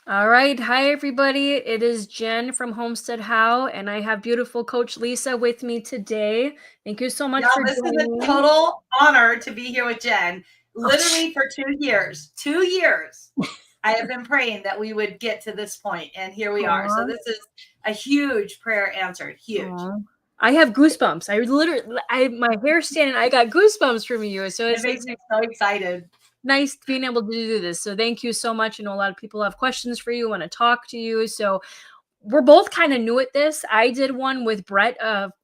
All right. Hi, everybody. It is Jen from Homestead How, and I have beautiful Coach Lisa with me today. Thank you so much Y'all, for this is joining a me. total honor to be here with Jen. Oh, Literally for 2 years, 2 years, I have been praying that we would get to this point, and here we are. So aw, this is a huge prayer answered, huge. aw. I have goosebumps. My hair's standing. I got goosebumps from you. So It it's makes me so excited. nice being able to do this. So thank you so much. I know a lot of people have questions for you, want to talk to you. So we're both kind of new at this. I did one with Brett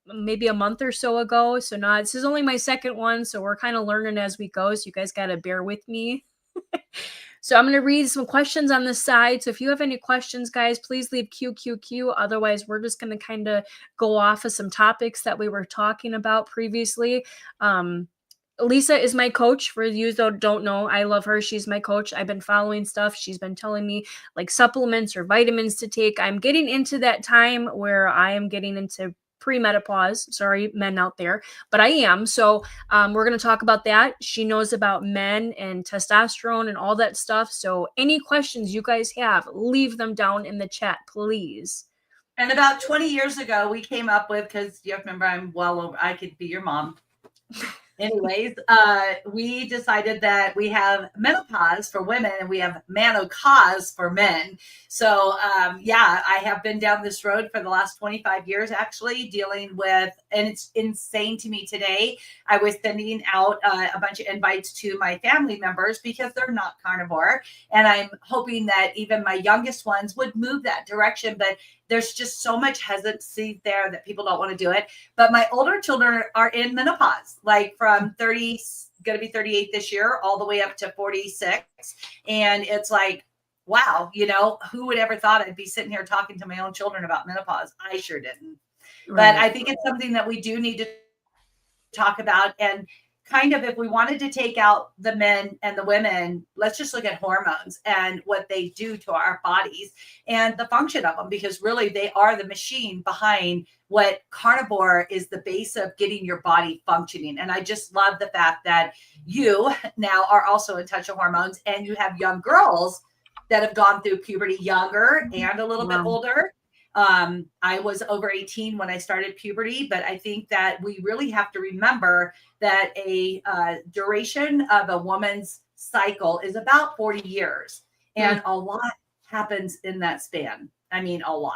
maybe a month or so ago. So now this is only my second one. So we're kind of learning as we go. So you guys got to bear with me. So I'm going to read some questions on the side. So if you have any questions, guys, please leave QQQ. Otherwise, we're just going to kind of go off of some topics that we were talking about previously. Lisa is my coach. For you that don't know, I love her. She's my coach. I've been following stuff. She's been telling me like supplements or vitamins to take. I'm getting into that time where I am getting into premenopause. Sorry, men out there, but I am. So we're going to talk about that. She knows about men and testosterone and all that stuff. So any questions you guys have, leave them down in the chat, please. And about 20 years ago, we came up with, because you have to remember, I'm well over, I could be your mom. Anyways, we decided that we have menopause for women and we have menopause for men. So, yeah, I have been down this road for the last 25 years, actually, dealing with, and it's insane to me today. I was sending out a bunch of invites to my family members because they're not carnivore. And I'm hoping that even my youngest ones would move that direction. But there's just so much hesitancy there that people don't want to do it. But my older children are in menopause, like from 30, going to be 38 this year, all the way up to 46. And it's like, wow, who would ever thought I'd be sitting here talking to my own children about menopause? I sure didn't. But Right. I think it's something that we do need to talk about. And kind of, if we wanted to take out the men and the women, let's just look at hormones and what they do to our bodies and the function of them, because really they are the machine behind what carnivore is, the base of getting your body functioning. And I just love the fact that you now are also in touch with hormones, and you have young girls that have gone through puberty, younger and a little bit Wow. older. I was over 18 when I started puberty, but I think that we really have to remember that a duration of a woman's cycle is about 40 years, and a lot happens in that span. I mean, a lot.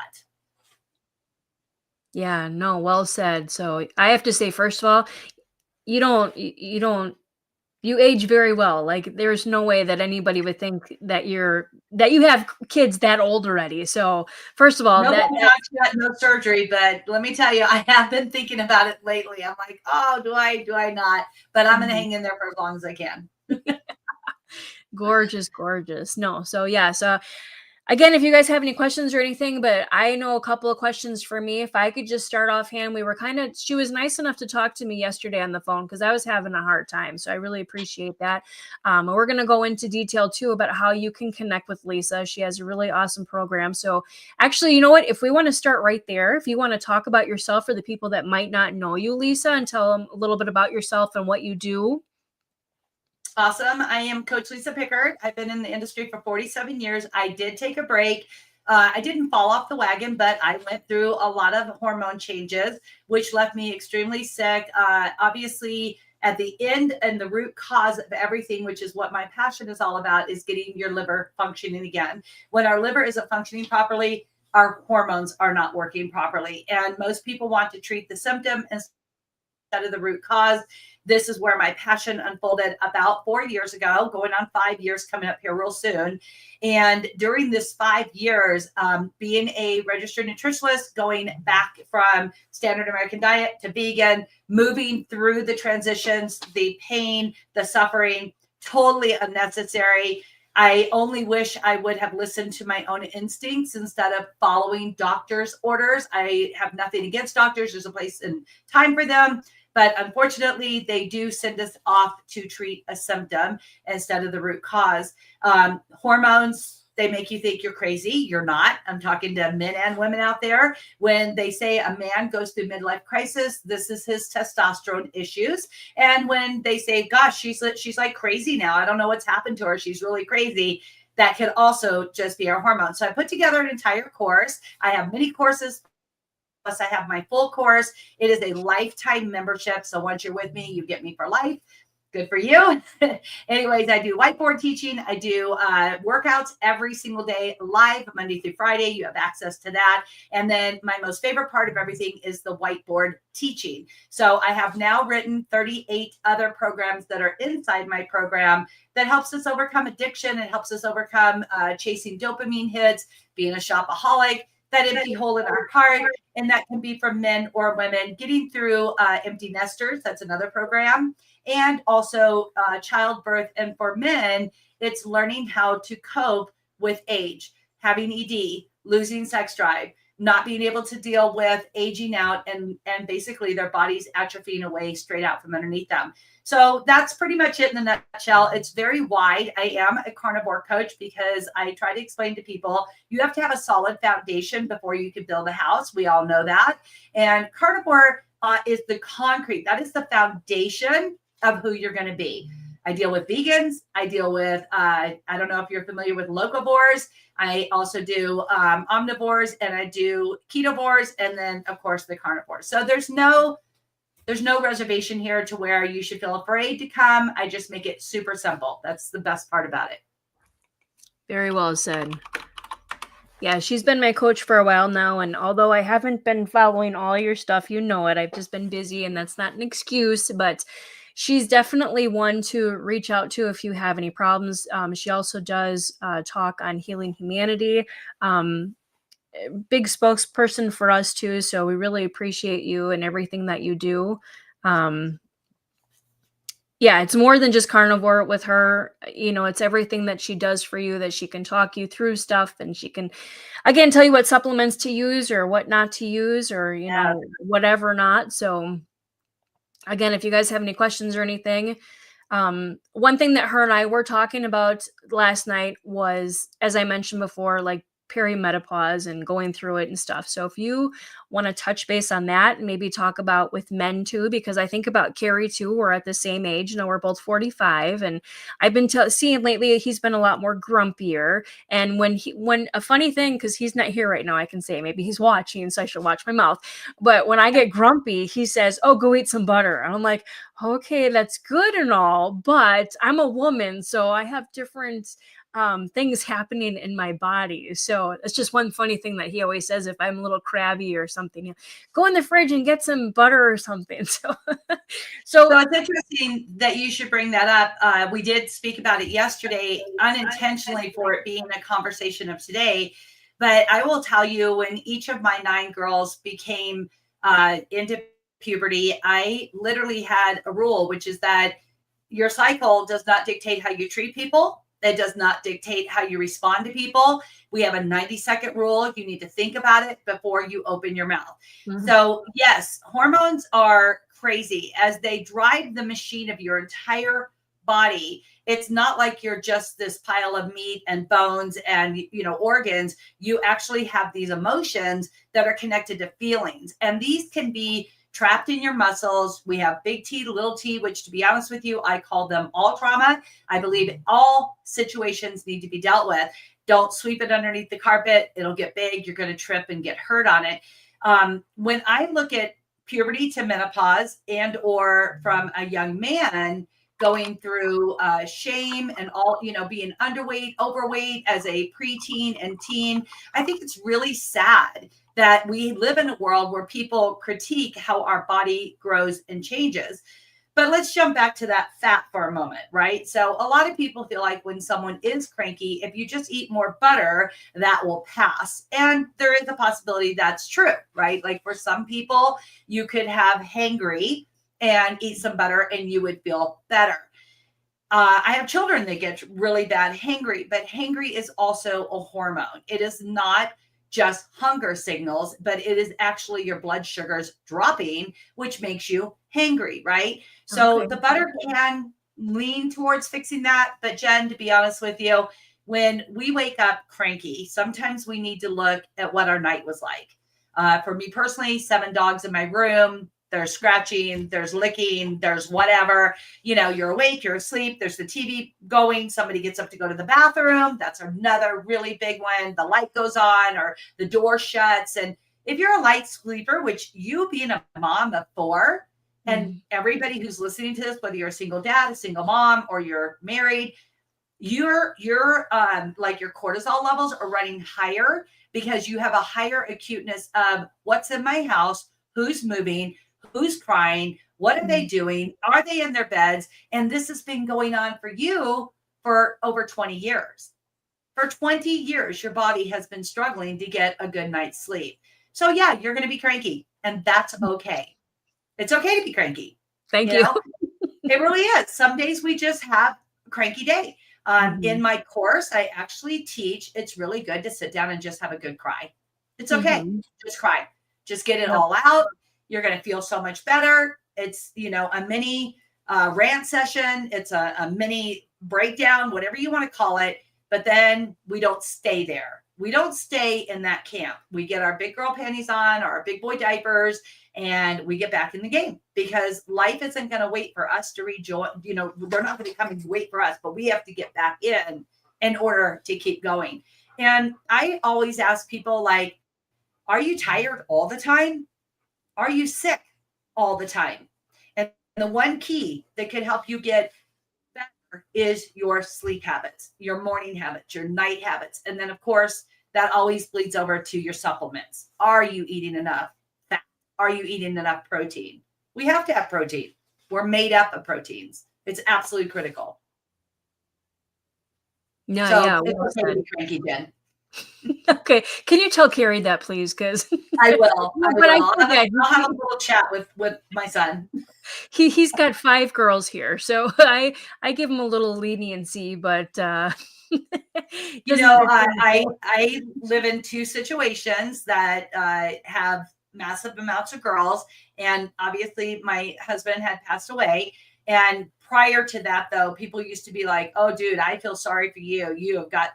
Yeah, no, well said. So I have to say, first of all, you age very well. Like there's no way that anybody would think that you have kids that old already. So first of all, No that Botox yet, no surgery, but let me tell you, I have been thinking about it lately. I'm like, oh, do I not? But I'm going to hang in there for as long as I can. gorgeous, gorgeous. No, so yeah, so again, if you guys have any questions or anything, but I know a couple of questions for me. If I could just start offhand, she was nice enough to talk to me yesterday on the phone because I was having a hard time. So I really appreciate that. And we're going to go into detail too about how you can connect with Lisa. She has a really awesome program. So actually, you know what? If we want to start right there, if you want to talk about yourself for the people that might not know you, Lisa, and tell them a little bit about yourself and what you do. Awesome. I am Coach Lisa Pickard. I've been in the industry for 47 years. I did take a break. I didn't fall off the wagon, but I went through a lot of hormone changes, which left me extremely sick. Obviously, at the end and the root cause of everything, which is what my passion is all about, is getting your liver functioning again. When our liver isn't functioning properly, our hormones are not working properly. And most people want to treat the symptom instead of the root cause. This is where my passion unfolded about 4 years ago, going on 5 years, coming up here real soon. And during this 5 years, being a registered nutritionist, going back from standard American diet to vegan, moving through the transitions, the pain, the suffering, totally unnecessary. I only wish I would have listened to my own instincts instead of following doctors' orders. I have nothing against doctors. There's a place and time for them. But unfortunately, they do send us off to treat a symptom instead of the root cause. Hormones, they make you think you're crazy. You're not. I'm talking to men and women out there. When they say a man goes through midlife crisis, this is his testosterone issues. And when they say, gosh, she's like crazy now. I don't know what's happened to her. She's really crazy. that could also just be our hormones. So I put together an entire course. I have mini courses. Plus, I have my full course. It is a lifetime membership. So once you're with me, you get me for life. Good for you. Anyways, I do whiteboard teaching. I do workouts every single day, live Monday through Friday. You have access to that. And then my most favorite part of everything is the whiteboard teaching. So I have now written 38 other programs that are inside my program that helps us overcome addiction. It helps us overcome chasing dopamine hits, being a shopaholic, that empty hole in our heart. And that can be for men or women, getting through empty nesters. That's another program. And also childbirth. And for men, it's learning how to cope with age, having ED, losing sex drive, not being able to deal with aging out, and basically their bodies atrophying away straight out from underneath them. So that's pretty much it in a nutshell. It's very wide. I am a carnivore coach because I try to explain to people, you have to have a solid foundation before you can build a house. We all know that. And carnivore is the concrete. That is the foundation of who you're going to be. I deal with vegans. I deal with, I don't know if you're familiar with locavores. I also do omnivores, and I do ketovores, and then of course the carnivores. So there's no reservation here to where you should feel afraid to come. I just make it super simple. That's the best part about it. Very well said. Yeah, she's been my coach for a while now, and although I haven't been following all your stuff, you know it, I've just been busy, and that's not an excuse, but she's definitely one to reach out to if you have any problems. She also does talk on Healing Humanity. Big spokesperson for us too, so we really appreciate you and everything that you do. Yeah, it's more than just carnivore with her. It's everything that she does for you, that she can talk you through stuff, and she can, again, tell you what supplements to use or what not to use, or, whatever not. So again, if you guys have any questions or anything, one thing that her and I were talking about last night was, as I mentioned before, like perimenopause and going through it and stuff. So if you want to touch base on that and maybe talk about with men too, because I think about Carrie too, we're at the same age, we're both 45, and I've been seeing lately he's been a lot more grumpier. And when a funny thing, because he's not here right now, I can say maybe he's watching, so I should watch my mouth. But when I get grumpy, he says, "Oh, go eat some butter." And I'm like, okay, that's good and all, but I'm a woman, so I have different things happening in my body. So it's just one funny thing that he always says if I'm a little crabby or something, go in the fridge and get some butter or something. So it's interesting that you should bring that up. We did speak about it yesterday, unintentionally, for it being a conversation of today. But I will tell you, when each of my 9 girls became into puberty, I literally had a rule, which is that your cycle does not dictate how you treat people. It does not dictate how you respond to people. We have a 90-second rule. You need to think about it before you open your mouth. Mm-hmm. So yes, hormones are crazy as they drive the machine of your entire body. It's not like you're just this pile of meat and bones and, organs. You actually have these emotions that are connected to feelings. And these can be trapped in your muscles. We have big T, little t, which, to be honest with you, I call them all trauma. I believe all situations need to be dealt with. Don't sweep it underneath the carpet. It'll get big. You're going to trip and get hurt on it. When I look at puberty to menopause, and or from a young man going through shame and all, being underweight, overweight as a preteen and teen, I think it's really sad that we live in a world where people critique how our body grows and changes. But let's jump back to that fat for a moment, right? So a lot of people feel like when someone is cranky, if you just eat more butter, that will pass. And there is a possibility that's true, right? Like for some people, you could have hangry and eat some butter and you would feel better. I have children that get really bad hangry, but hangry is also a hormone. It is not just hunger signals, but it is actually your blood sugars dropping, which makes you hangry, right? So the butter can lean towards fixing that. But Jen, to be honest with you, when we wake up cranky, sometimes we need to look at what our night was like. For me personally, 7 dogs in my room, There's scratching, there's licking, there's whatever. You're awake, you're asleep, there's the TV going, somebody gets up to go to the bathroom. That's another really big one. The light goes on or the door shuts. And if you're a light sleeper, which you being a mom of 4, and everybody who's listening to this, whether you're a single dad, a single mom, or you're married, your like your cortisol levels are running higher because you have a higher acuteness of what's in my house, who's moving, who's crying, what are they doing, are they in their beds? And this has been going on for you for over 20 years. For 20 years, your body has been struggling to get a good night's sleep. So yeah, you're going to be cranky, and that's okay. It's okay to be cranky. Thank you. It really is. Some days we just have a cranky day. In my course, I actually teach it's really good to sit down and just have a good cry. It's okay. Just cry. Just get it all out. You're going to feel so much better. It's, a mini rant session. It's a mini breakdown, whatever you want to call it. But then we don't stay there. We don't stay in that camp. We get our big girl panties on, our big boy diapers, and we get back in the game, because life isn't going to wait for us to rejoin. They're not going to come and wait for us, but we have to get back in order to keep going. And I always ask people, like, are you tired all the time? Are you sick all the time? And the one key that could help you get better is your sleep habits, your morning habits, your night habits. And then, of course, that always bleeds over to your supplements. Are you eating enough fat? Are you eating enough protein? We have to have protein. We're made up of proteins. It's absolutely critical. Yeah. It's okay to be cranky, Jen. Okay. Can you tell Carrie that, please? Because I will. I'll have a little chat with my son. He's got 5 girls here, so I give him a little leniency, but I live in 2 situations that have massive amounts of girls, and obviously my husband had passed away. And prior to that, though, people used to be like, "Oh, dude, I feel sorry for you.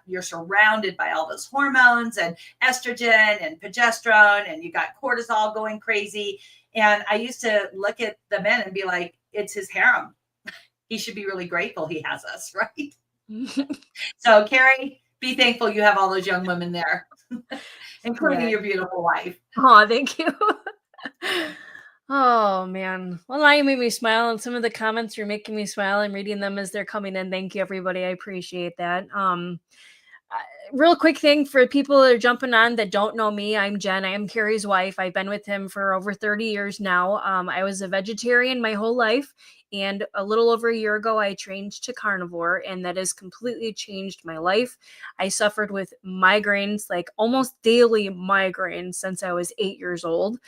You're surrounded by all those hormones and estrogen and progesterone, and you got cortisol going crazy." And I used to look at the men and be like, "It's his harem. He should be really grateful he has us," right? So, Carrie, be thankful you have all those young women there, including your beautiful wife. Oh, thank you. Oh, man. Well, now you made me smile, and some of the comments are making me smile. I'm reading them as they're coming in. Thank you, everybody. I appreciate that. Real quick thing for people that are jumping on that don't know me. I'm Jen. I am Carrie's wife. I've been with him for over 30 years now. I was a vegetarian my whole life. And a little over a year ago, I changed to carnivore, and that has completely changed my life. I suffered with migraines, like almost daily migraines, since I was 8 years old.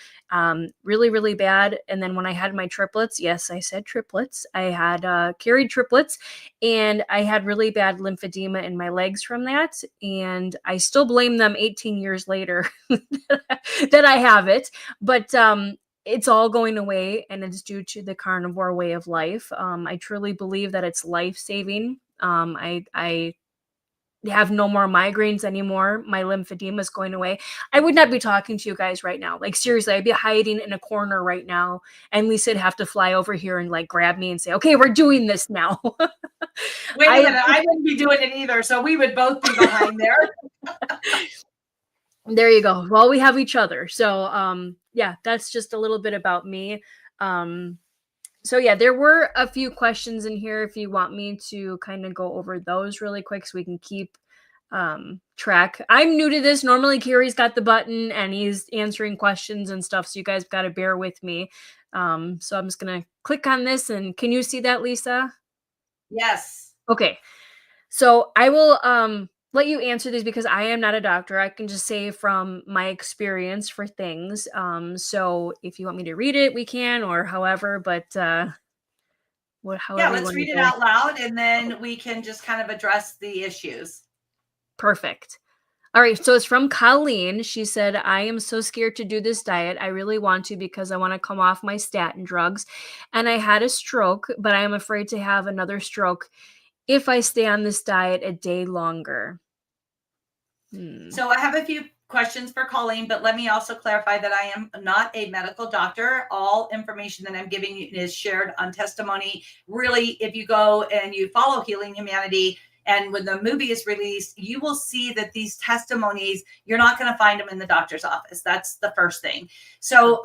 Really, really bad. And then when I had my triplets, yes, I said triplets, I had carried triplets, and I had really bad lymphedema in my legs from that. And I still blame them 18 years later that I have it. But it's all going away, and it's due to the carnivore way of life. I truly believe that it's life-saving. I have no more migraines anymore. My lymphedema is going away. I would not be talking to you guys right now. Like, seriously, I'd be hiding in a corner right now, and Lisa'd have to fly over here and like grab me and say, "Okay, we're doing this now." Wait a minute, I wouldn't be doing it either, so we would both be behind there. There you go. Well, we have each other. So, yeah, that's just a little bit about me. So yeah, there were a few questions in here if you want me to kind of go over those really quick so we can keep track. I'm new to this. Normally Carrie's got the button and he's answering questions and stuff, so you guys got to bear with me. So I'm just going to click on this, and can you see that, Lisa? Yes. Okay. So I will let you answer these because I am not a doctor. I can just say from my experience for things. So if you want me to read it, we can, or however, but however let's read it out loud, and then we can just kind of address the issues. Perfect. All right, so it's from Colleen. She said, "I am so scared to do this diet. I really want to because I want to come off my statin drugs. And I had a stroke, but I am afraid to have another stroke if I stay on this diet a day longer." So I have a questions for Colleen, but let me also clarify that I am not a medical doctor. All information that I'm giving you is shared on testimony. Really, if you go and you follow Healing Humanity, and when the movie is released, you will see that these testimonies, you're not going to find them in the doctor's office. That's the first thing. So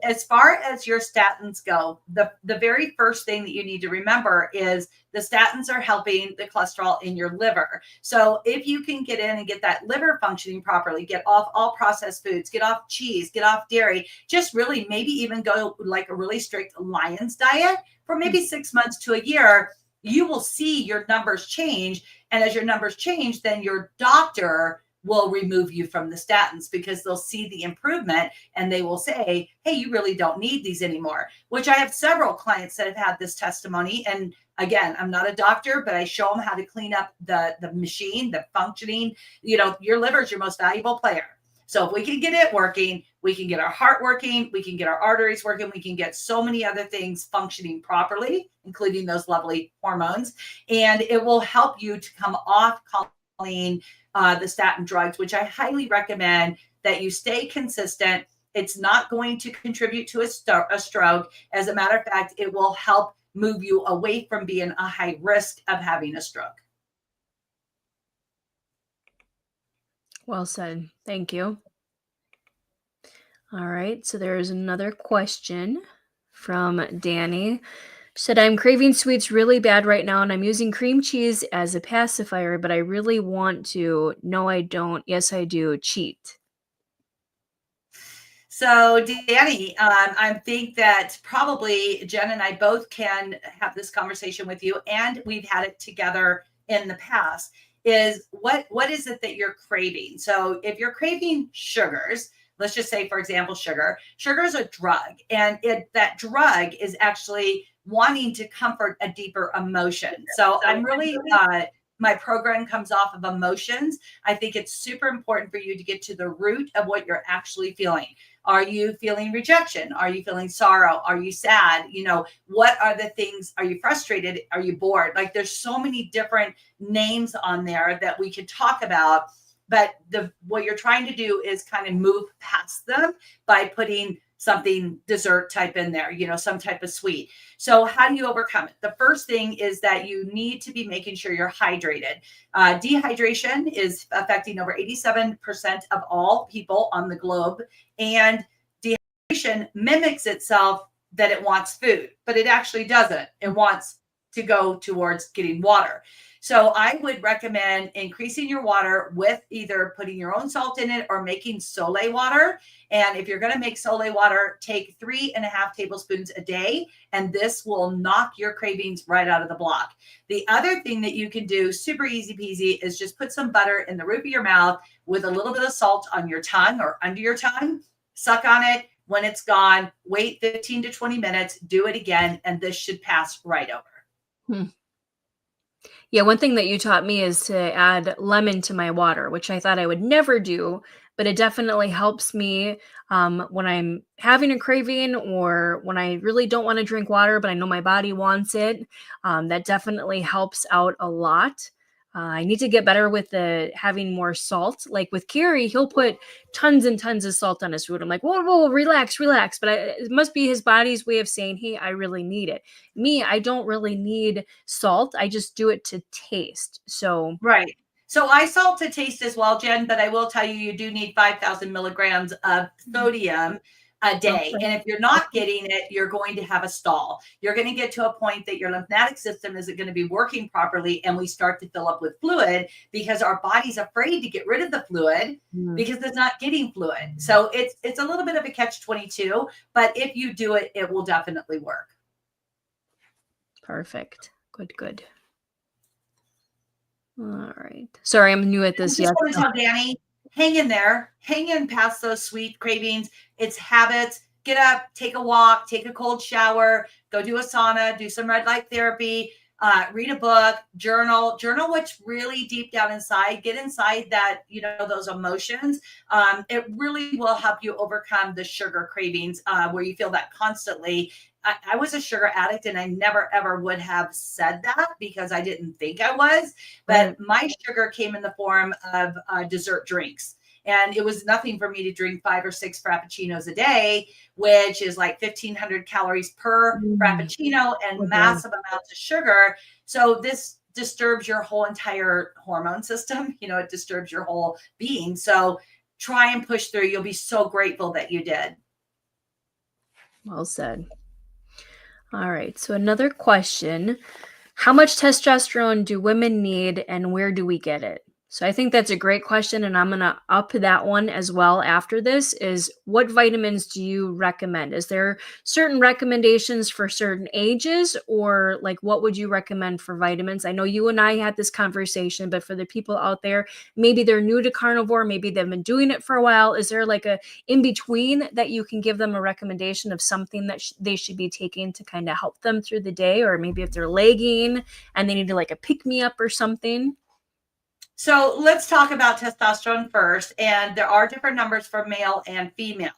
as far as your statins go, the very first thing that you need to remember is the statins are helping the cholesterol in your liver. So if you can get in and get that liver functioning properly, get off all processed foods, get off cheese, get off dairy, just really maybe even go like a really strict Lions diet for maybe 6 months to a year, you will see your numbers change. And as your numbers change, then your doctor will remove you from the statins because they'll see the improvement and they will say, hey, you really don't need these anymore, which I have several clients that have had this testimony. And again, I'm not a doctor, but I show them how to clean up the machine, the functioning. You know, your liver is your most valuable player. So if we can get it working, we can get our heart working, we can get our arteries working, we can get so many other things functioning properly, including those lovely hormones. And it will help you to come off, Colleen, the statin drugs, which I highly recommend that you stay consistent. It's not going to contribute to a stroke. As a matter of fact, it will help move you away from being a high risk of having a stroke. Well said. Thank you. All right. So there's another question from Danny. She said, I'm craving sweets really bad right now, and I'm using cream cheese as a pacifier, but I really want to. No, I don't. Yes, I do. Cheat. So, Danny, I think that probably Jen and I both can have this conversation with you, and we've had it together in the past. Is what is it that you're craving? So, if you're craving sugars, let's just say, for example, sugar is a drug, and that drug is actually wanting to comfort a deeper emotion. So, I'm really my program comes off of emotions. I think it's super important for you to get to the root of what you're actually feeling. Are you feeling rejection? Are you feeling sorrow? Are you sad? You know, what are the things? Are you frustrated? Are you bored? Like there's so many different names on there that we could talk about. But what you're trying to do is kind of move past them by putting something dessert type in there, you know, some type of sweet. So how do you overcome it? The first thing is that you need to be making sure you're hydrated. Dehydration is affecting over 87% of all people on the globe. And dehydration mimics itself that it wants food, but it actually doesn't. It wants to go towards getting water. So I would recommend increasing your water with either putting your own salt in it or making sole water. And if you're going to make sole water, take 3.5 tablespoons a day, and this will knock your cravings right out of the block. The other thing that you can do, super easy peasy, is just put some butter in the roof of your mouth with a little bit of salt on your tongue or under your tongue, suck on it. When it's gone, wait 15 to 20 minutes, do it again, and this should pass right over. Yeah, one thing that you taught me is to add lemon to my water, which I thought I would never do, but it definitely helps me when I'm having a craving or when I really don't want to drink water, but I know my body wants it. That definitely helps out a lot. I need to get better with having more salt. Like with Carrie, he'll put tons and tons of salt on his food. I'm like, whoa, relax. But it must be his body's way of saying, hey, I really need it. Me, I don't really need salt. I just do it to taste. So right. So I salt to taste as well, Jen, but I will tell you, you do need 5,000 milligrams of sodium a day. Okay. And if you're not getting it, you're going to have a stall. You're going to get to a point that your lymphatic system isn't going to be working properly. And we start to fill up with fluid because our body's afraid to get rid of the fluid because it's not getting fluid. So it's a little bit of a catch-22, but if you do it, it will definitely work. Perfect. Good. All right. Sorry, I'm new at this. I just want to tell Danny, hang in there, hang in past those sweet cravings. It's habits. Get up, take a walk, take a cold shower, go do a sauna, do some red light therapy, read a book, journal what's really deep down inside. Get inside that, you know, those emotions. It really will help you overcome the sugar cravings where you feel that constantly. I was a sugar addict and I never, ever would have said that because I didn't think I was. But my sugar came in the form of dessert drinks. And it was nothing for me to drink 5 or 6 frappuccinos a day, which is like 1,500 calories per Mm, frappuccino and oh boy. massive amounts of sugar. So this disturbs your whole entire hormone system. It disturbs your whole being. So try and push through. You'll be so grateful that you did. Well said. All right. So another question. How much testosterone do women need and where do we get it? So I think that's a great question and I'm going to up that one as well after this is what vitamins do you recommend? Is there certain recommendations for certain ages or like what would you recommend for vitamins? I know you and I had this conversation, but for the people out there, maybe they're new to carnivore, maybe they've been doing it for a while. Is there like a in between that you can give them a recommendation of something that they should be taking to kind of help them through the day or maybe if they're lagging and they need to like a pick me up or something? So let's talk about testosterone first. And there are different numbers for male and female.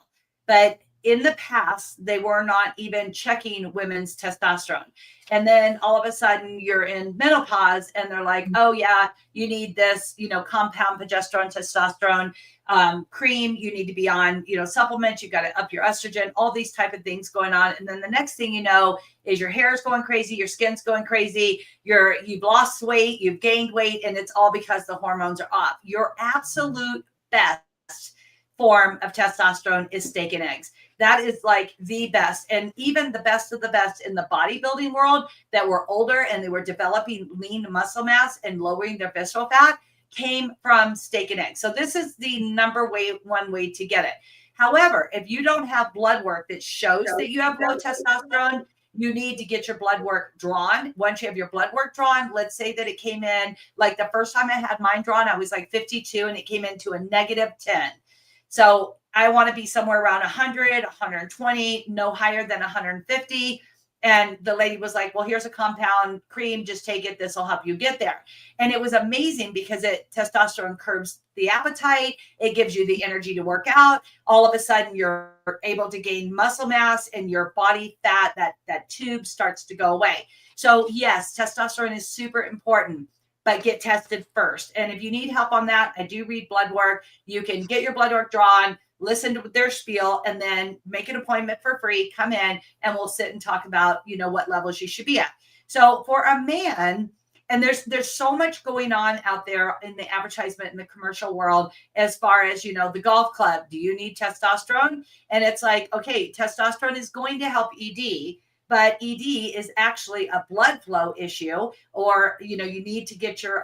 But in the past, they were not even checking women's testosterone. And then all of a sudden, you're in menopause, and they're like, oh, yeah, you need this, compound progesterone, testosterone cream. You need to be on, supplements. You got to up your estrogen, all these type of things going on. And then the next thing you know is your hair is going crazy, your skin's going crazy, you've lost weight, you've gained weight, and it's all because the hormones are off. Your absolute best form of testosterone is steak and eggs. That is like the best. And even the best of the best in the bodybuilding world that were older and they were developing lean muscle mass and lowering their visceral fat came from steak and eggs. So this is the one way to get it. However, if you don't have blood work that shows that you have low testosterone, you need to get your blood work drawn. Once you have your blood work drawn, let's say that it came in, like the first time I had mine drawn, I was like 52 and it came into a -10. So I want to be somewhere around 100, 120, no higher than 150. And the lady was like, well, here's a compound cream. Just take it. This will help you get there. And it was amazing because testosterone curbs the appetite. It gives you the energy to work out. All of a sudden, you're able to gain muscle mass and your body fat, that tube starts to go away. So yes, testosterone is super important, but get tested first. And if you need help on that, I do read blood work. You can get your blood work drawn, listen to their spiel, and then make an appointment for free, come in, and we'll sit and talk about, what levels you should be at. So for a man, and there's so much going on out there in the advertisement in the commercial world as far as, the golf club, do you need testosterone? And it's like, okay, testosterone is going to help ED, but ED is actually a blood flow issue, or, you need to get your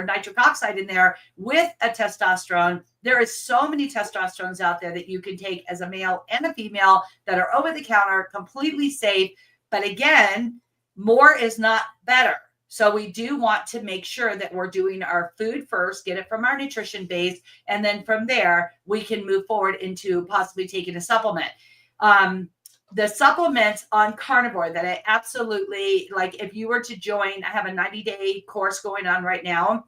nitric oxide in there with a testosterone. There is so many testosterones out there that you can take as a male and a female that are over the counter, completely safe. But again, more is not better. So we do want to make sure that we're doing our food first, get it from our nutrition base, and then from there, we can move forward into possibly taking a supplement. The supplements on carnivore that I absolutely like, if you were to join, I have a 90-day course going on right now.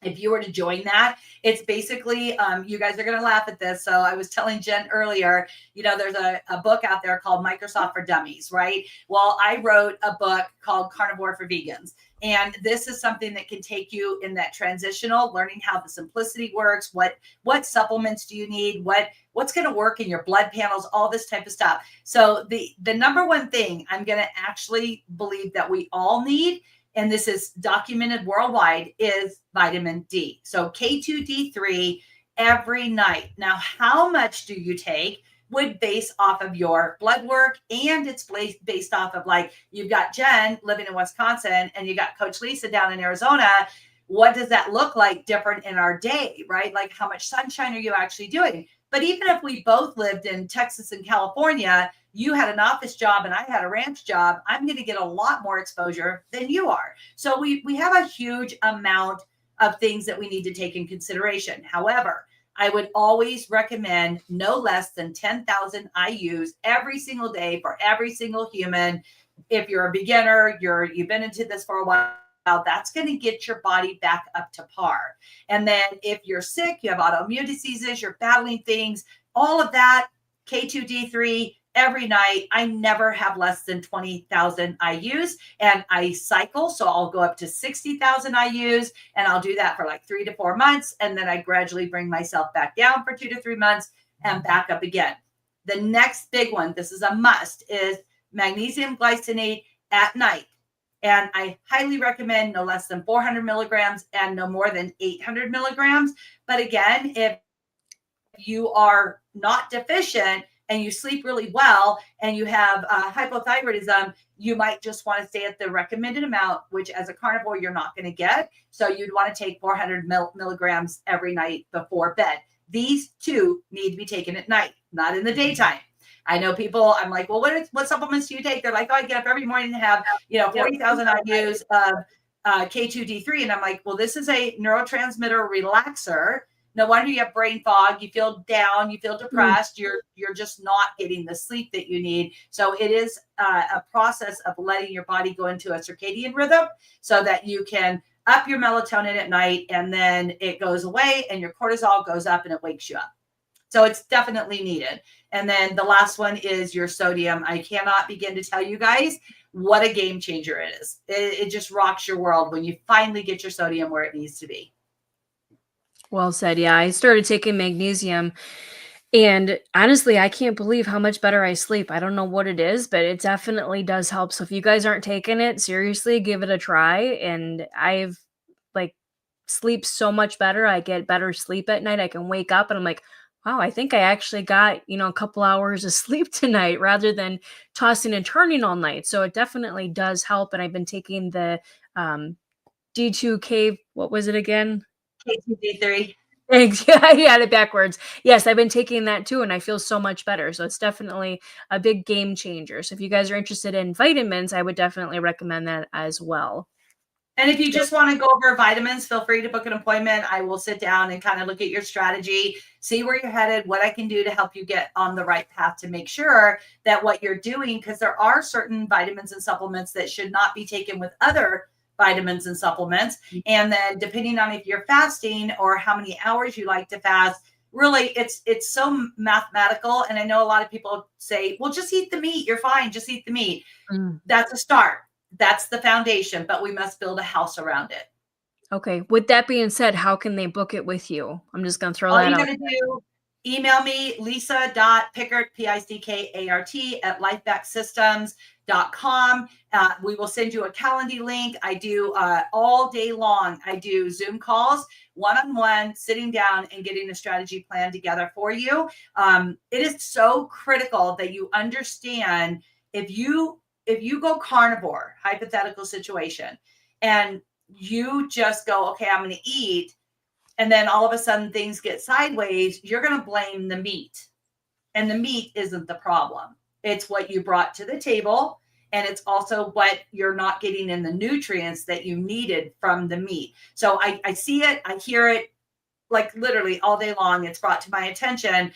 If you were to join that, it's basically, you guys are going to laugh at this. So I was telling Jen earlier, there's a book out there called Microsoft for Dummies, right? Well, I wrote a book called Carnivore for Vegans. And this is something that can take you in that transitional, learning how the simplicity works, what supplements do you need, what's going to work in your blood panels, all this type of stuff. So the number one thing I'm going to actually believe that we all need, and this is documented worldwide, is vitamin D. So K2D3 every night. Now, how much do you take would base off of your blood work, and it's based off of, like, you've got Jen living in Wisconsin and you got Coach Lisa down in Arizona. What does that look like different in our day, right? Like, how much sunshine are you actually doing? But even if we both lived in Texas and California, you had an office job and I had a ranch job, I'm going to get a lot more exposure than you are. So we have a huge amount of things that we need to take in consideration. However, I would always recommend no less than 10,000 IUs every single day for every single human. If you're a beginner, you've been into this for a while, that's going to get your body back up to par. And then if you're sick, you have autoimmune diseases, you're battling things, all of that, K2D3, every night. I never have less than 20,000 IUs, and I cycle. So I'll go up to 60,000 IUs, and I'll do that for like 3 to 4 months. And then I gradually bring myself back down for 2 to 3 months and back up again. The next big one, this is a must, is magnesium glycinate at night. And I highly recommend no less than 400 milligrams and no more than 800 milligrams. But again, if you are not deficient and you sleep really well and you have hypothyroidism, you might just want to stay at the recommended amount, which as a carnivore, you're not going to get. So you'd want to take 400 milligrams every night before bed. These two need to be taken at night, not in the daytime. I know people, I'm like, well, what supplements do you take? They're like, oh, I get up every morning and have, 40,000 IUs of K2D3. And I'm like, well, this is a neurotransmitter relaxer. No wonder you have brain fog. You feel down. You feel depressed. You're just not getting the sleep that you need. So it is a process of letting your body go into a circadian rhythm so that you can up your melatonin at night, and then it goes away and your cortisol goes up and it wakes you up. So it's definitely needed. And then the last one is your sodium. I cannot begin to tell you guys what a game changer it is. It just rocks your world when you finally get your sodium where it needs to be. Well said. Yeah, I started taking magnesium, and honestly, I can't believe how much better I sleep. I don't know what it is, but it definitely does help. So if you guys aren't taking it, seriously, give it a try. And I've like sleep so much better. I get better sleep at night. I can wake up and I'm like, wow, I think I actually got, a couple hours of sleep tonight rather than tossing and turning all night. So it definitely does help. And I've been taking the D2K, what was it again? K2D3. Thanks. Yeah, I had it backwards. Yes, I've been taking that too, and I feel so much better. So it's definitely a big game changer. So if you guys are interested in vitamins, I would definitely recommend that as well. And if you just want to go over vitamins, feel free to book an appointment. I will sit down and kind of look at your strategy, see where you're headed, what I can do to help you get on the right path to make sure that what you're doing, because there are certain vitamins and supplements that should not be taken with other vitamins and supplements. And then depending on if you're fasting or how many hours you like to fast, really it's so mathematical. And I know a lot of people say, well, just eat the meat. You're fine. Just eat the meat. That's a start. That's the foundation, but we must build a house around it. Okay. With that being said, how can they book it with you? I'm just going to throw All that you out. got to do, email me, lisa.pickard, Pickart, at lifebacksystems.com. We will send you a Calendly link. I do all day long. I do Zoom calls, one-on-one, sitting down and getting a strategy plan together for you. It is so critical that you understand if you go carnivore, hypothetical situation, and you just go, okay, I'm going to eat, and then all of a sudden things get sideways, you're going to blame the meat. And the meat isn't the problem. It's what you brought to the table. And it's also what you're not getting in the nutrients that you needed from the meat. So I see it, I hear it, like literally all day long. It's brought to my attention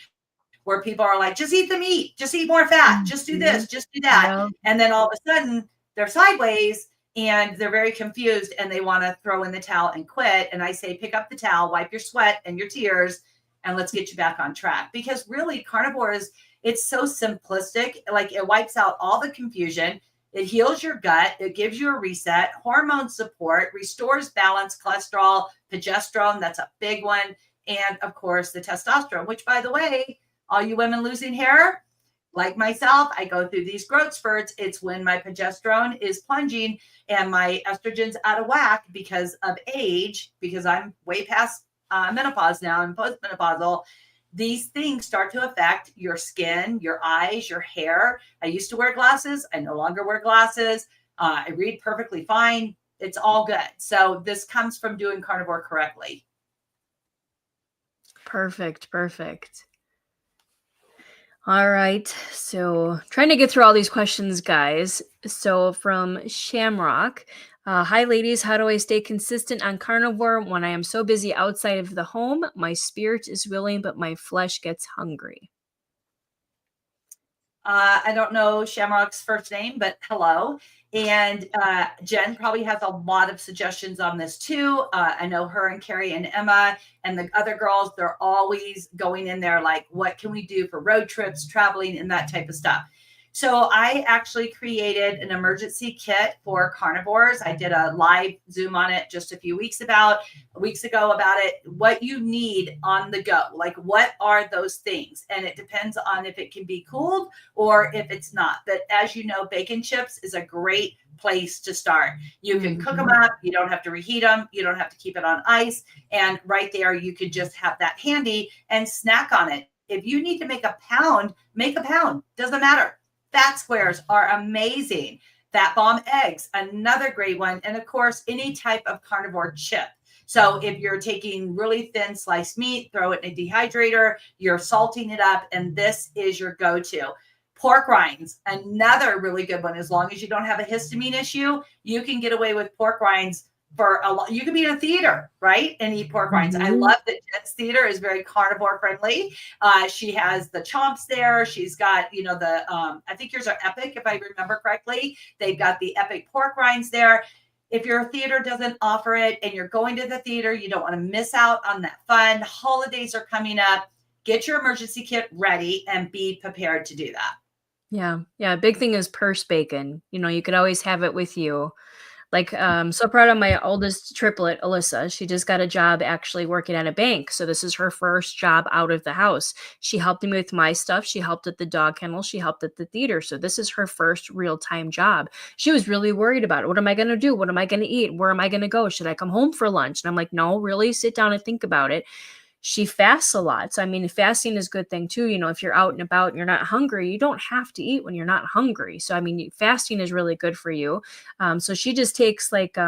where people are like, just eat the meat, just eat more fat, just do this, just do that. Yeah. And then all of a sudden they're sideways and they're very confused and they want to throw in the towel and quit. And I say, pick up the towel, wipe your sweat and your tears, and let's get you back on track. Because really, carnivore it's so simplistic. Like, it wipes out all the confusion. It heals your gut. It gives you a reset, hormone support, restores balance, cholesterol, progesterone. That's a big one. And of course, the testosterone, which, by the way, all you women losing hair, like myself, I go through these growth spurts. It's when my progesterone is plunging and my estrogen's out of whack because of age, because I'm way past menopause now and postmenopausal. These things start to affect your skin, your eyes, your hair. I used to wear glasses. I no longer wear glasses. I read perfectly fine. It's all good. So this comes from doing carnivore correctly. Perfect. Perfect. All right. So trying to get through all these questions, guys. So from Shamrock, hi ladies, how do I stay consistent on carnivore when I am so busy outside of the home? My spirit is willing, but my flesh gets hungry. I don't know Shamrock's first name, but hello. And Jen probably has a lot of suggestions on this too. I know her and Carrie and Emma and the other girls, they're always going in there like, what can we do for road trips, traveling, and that type of stuff. So I actually created an emergency kit for carnivores. I did a live Zoom on it just a few weeks ago about it, what you need on the go. Like, what are those things? And it depends on if it can be cooled or if it's not. But as you know, bacon chips is a great place to start. You can cook them up. You don't have to reheat them. You don't have to keep it on ice. And right there, you could just have that handy and snack on it. If you need to make a pound, make a pound. Doesn't matter. Fat squares are amazing. Fat bomb eggs, another great one. And of course, any type of carnivore chip. So if you're taking really thin sliced meat, throw it in a dehydrator, you're salting it up, and this is your go-to. Pork rinds, another really good one. As long as you don't have a histamine issue, you can get away with pork rinds for a lot. You can be in a theater, right, and eat pork rinds. I love that Jen's theater is very carnivore friendly. She has the chomps there. She's got, the I think yours are Epic, if I remember correctly. They've got the Epic pork rinds there. If your theater doesn't offer it and you're going to the theater, you don't want to miss out on that fun. Holidays are coming up. Get your emergency kit ready and be prepared to do that. Yeah. Yeah. Big thing is purse bacon. You could always have it with you. Like, so proud of my oldest triplet, Alyssa. She just got a job actually working at a bank. So this is her first job out of the house. She helped me with my stuff. She helped at the dog kennel. She helped at the theater. So this is her first real-time job. She was really worried about it. What am I going to do? What am I going to eat? Where am I going to go? Should I come home for lunch? And I'm like, no, really sit down and think about it. She fasts a lot. So, I mean, fasting is a good thing too. If you're out and about and you're not hungry, you don't have to eat when you're not hungry. So, I mean, fasting is really good for you. So she just takes like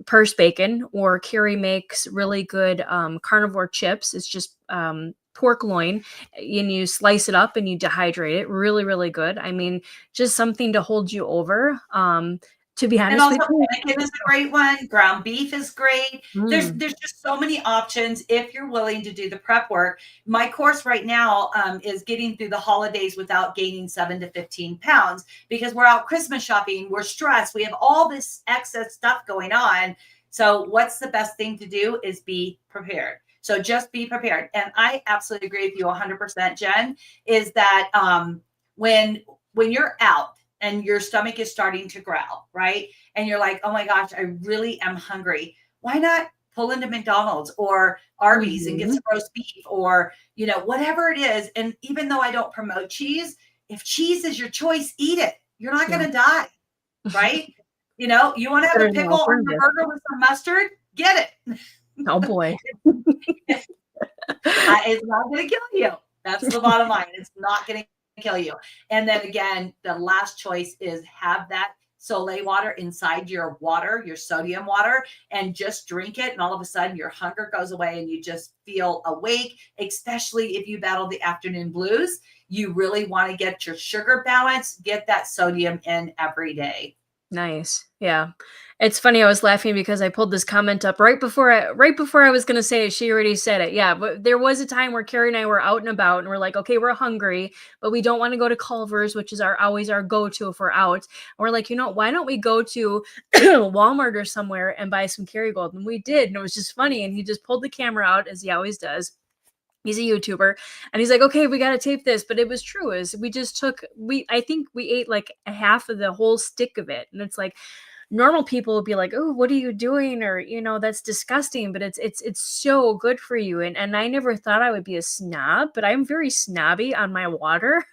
purse bacon, or Carrie makes really good carnivore chips. It's just pork loin, and you slice it up and you dehydrate it. Really, really good. I mean, just something to hold you over. To be And honest also with you. chicken is a great one. Ground beef is great. There's Mm. there's just so many options if you're willing to do the prep work. My course right now is getting through the holidays without gaining 7 to 15 pounds, because we're out Christmas shopping, we're stressed, we have all this excess stuff going on. So what's the best thing to do is be prepared. So just be prepared. And I absolutely agree with you 100%, Jen, is that when you're out and your stomach is starting to growl, right? And you're like, oh my gosh, I really am hungry. Why not pull into McDonald's or Arby's and get some roast beef, or, whatever it is. And even though I don't promote cheese, if cheese is your choice, eat it. You're not going to die, right? You want to have Better a than pickle on your alternative. burger with some mustard? Get it. Oh boy. It's not going to kill you. That's the bottom line. It's not going to kill you. And then again, the last choice is have that Soleil water inside your water, your sodium water, and just drink it. And all of a sudden your hunger goes away and you just feel awake, especially if you battle the afternoon blues. You really want to get your sugar balance, get that sodium in every day. Nice. Yeah. It's funny, I was laughing because I pulled this comment up right before I was gonna say it. She already said it. Yeah, but there was a time where Carrie and I were out and about and we're like, okay, we're hungry, but we don't want to go to Culver's, which is always our go-to if we're out. And we're like, why don't we go to Walmart or somewhere and buy some Kerrygold? And we did, and it was just funny. And he just pulled the camera out as he always does. He's a YouTuber, and he's like, okay, we got to tape this. But it was true. I think we ate like a half of the whole stick of it. And it's like, normal people would be like, oh, what are you doing? Or, that's disgusting, but it's so good for you. And I never thought I would be a snob, but I'm very snobby on my water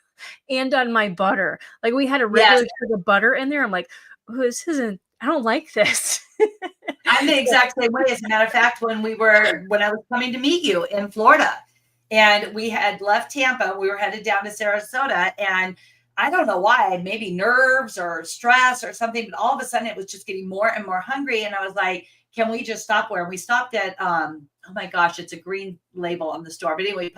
and on my butter. Like, we had a regular sugar butter in there. I'm like, oh, I don't like this. I'm the exact same way. As a matter of fact, when I was coming to meet you in Florida, and we had left Tampa, we were headed down to Sarasota, and I don't know why, maybe nerves or stress or something, but all of a sudden it was just getting more and more hungry. And I was like, can we just stop where? And we stopped at, oh my gosh, it's a green label on the store. But anyway,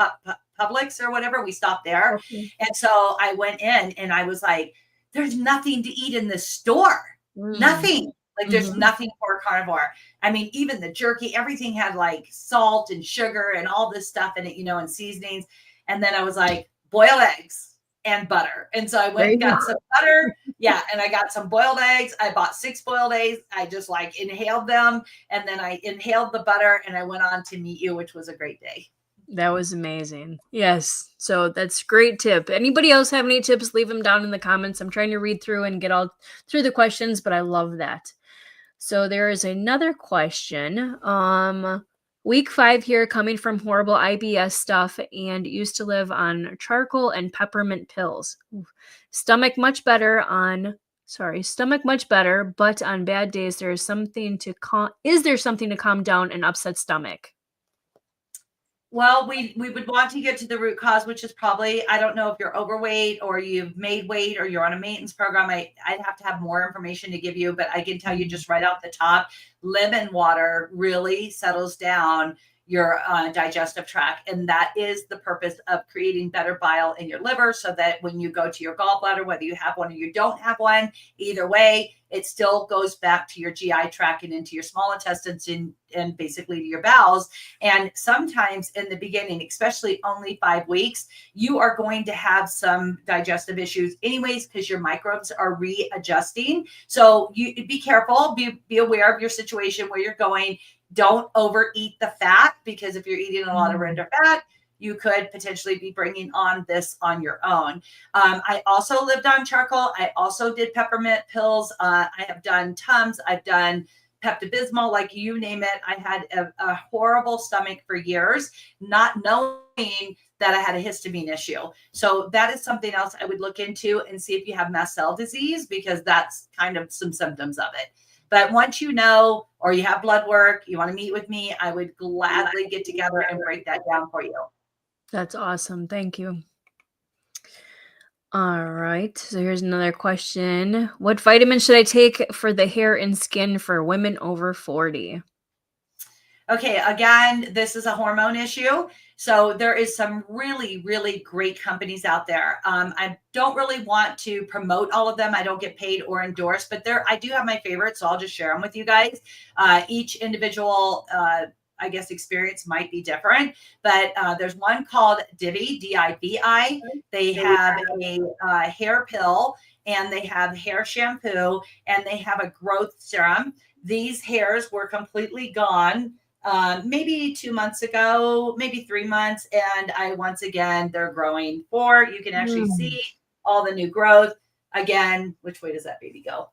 Publix or whatever, we stopped there. Okay. And so I went in and I was like, there's nothing to eat in this store. Nothing. Like there's nothing for a carnivore. I mean, even the jerky, everything had like salt and sugar and all this stuff in it, and seasonings. And then I was like, boil eggs. and butter. And so I There went you and go. got some butter. Yeah. And I got some boiled eggs. I bought 6 boiled eggs. I just like inhaled them. And then I inhaled the butter and I went on to meet you, which was a great day. That was amazing. Yes. So that's great tip. Anybody else have any tips? Leave them down in the comments. I'm trying to read through and get all through the questions, but I love that. So there is another question. Week 5 here, coming from horrible IBS stuff and used to live on charcoal and peppermint pills. Oof. Stomach much better, but on bad days there is is there something to calm down an upset stomach? Well, we would want to get to the root cause, which is probably, I don't know if you're overweight or you've made weight or you're on a maintenance program. I'd have to have more information to give you, but I can tell you just right off the top, lemon water really settles down your digestive tract. And that is the purpose of creating better bile in your liver so that when you go to your gallbladder, whether you have one or you don't have one, either way, it still goes back to your GI tract and into your small intestines and basically to your bowels. And sometimes in the beginning, especially only 5 weeks, you are going to have some digestive issues anyways, because your microbes are readjusting. So you be careful, be aware of your situation, where you're going. Don't overeat the fat, because if you're eating a lot of render fat, you could potentially be bringing on this on your own. I also lived on charcoal. I also did peppermint pills. I have done Tums. I've done Pepto-Bismol, like you name it. I had a horrible stomach for years, not knowing that I had a histamine issue. So that is something else I would look into and see if you have mast cell disease, because that's kind of some symptoms of it. But once you know, or you have blood work, you want to meet with me, I would gladly get together and break that down for you. That's awesome. Thank you. All right. So here's another question. What vitamin should I take for the hair and skin for women over 40? Okay, again, this is a hormone issue. So there is some really, really great companies out there. I don't really want to promote all of them. I don't get paid or endorsed, but I do have my favorites, so I'll just share them with you guys. Each individual, I guess, experience might be different, but there's one called Divi, Divi. They have a hair pill, and they have hair shampoo, and they have a growth serum. These hairs were completely gone maybe 2 months ago, maybe 3 months. And once again, they're growing 4. You can actually Mm. see all the new growth again. Which way does that baby go?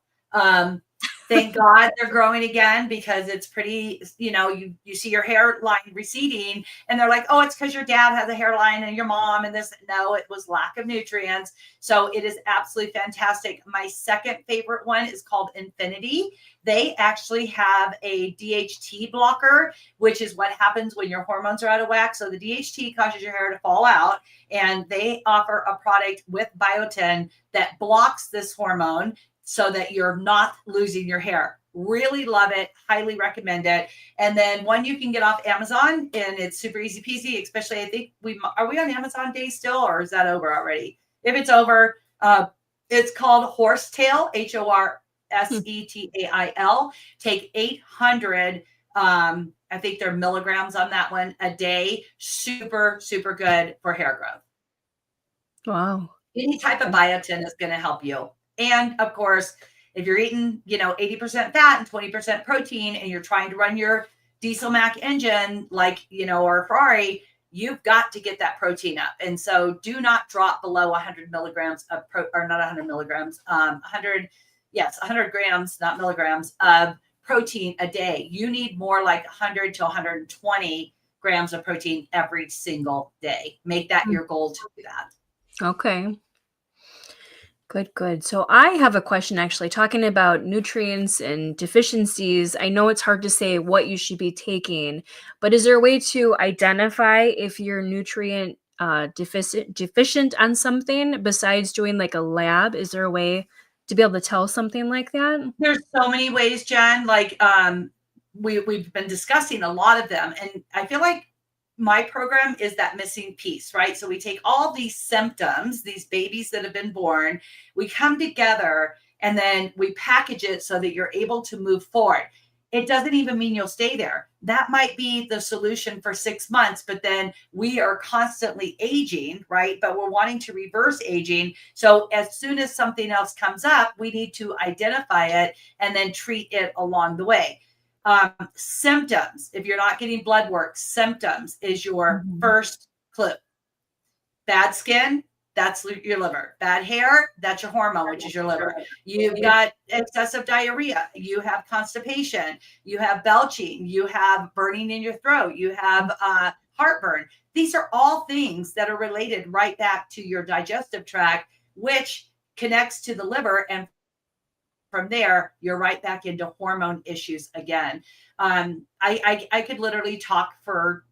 Thank God they're growing again, because it's pretty, you see your hairline receding and they're like, oh, it's because your dad has a hairline and your mom and this. No, it was lack of nutrients. So it is absolutely fantastic. My second favorite one is called Infinity. They actually have a DHT blocker, which is what happens when your hormones are out of whack. So the DHT causes your hair to fall out, and they offer a product with biotin that blocks this hormone so that you're not losing your hair. Really love it. Highly recommend it. And then one you can get off Amazon, and it's super easy peasy, especially I think are we on Amazon Day still, or is that over already? If it's over, it's called Horsetail, Horsetail. Take 800, I think they're milligrams on that one a day. Super, super good for hair growth. Wow. Any type of biotin is going to help you. And of course, if you're eating, 80% fat and 20% protein, and you're trying to run your diesel Mac engine like, or a Ferrari, you've got to get that protein up. And so do not drop below 100 milligrams of or not 100 milligrams, 100 grams, not milligrams of protein a day. You need more like 100 to 120 grams of protein every single day. Make that your goal to do that. Okay. Good. So I have a question, actually, talking about nutrients and deficiencies. I know it's hard to say what you should be taking, but is there a way to identify if you're nutrient deficient on something besides doing like a lab? Is there a way to be able to tell something like that? There's so many ways, Jen. Like we've been discussing a lot of them, and I feel like my program is that missing piece, right? So we take all these symptoms, these babies that have been born, we come together, and then we package it so that you're able to move forward. it doesn't even mean you'll stay there. That might be the solution for 6 months, but then we are constantly aging, right? But we're wanting to reverse aging. So as soon as something else comes up, we need to identify it and then treat it along the way. Symptoms, if you're not getting blood work, symptoms is your first clue. Bad skin, that's your liver. Bad hair, that's your hormone, which is your liver. You've got excessive diarrhea. You have constipation. You have belching. You have burning in your throat. You have heartburn. These are all things that are related right back to your digestive tract, which connects to the liver. And from there, you're right back into hormone issues again. I could literally talk for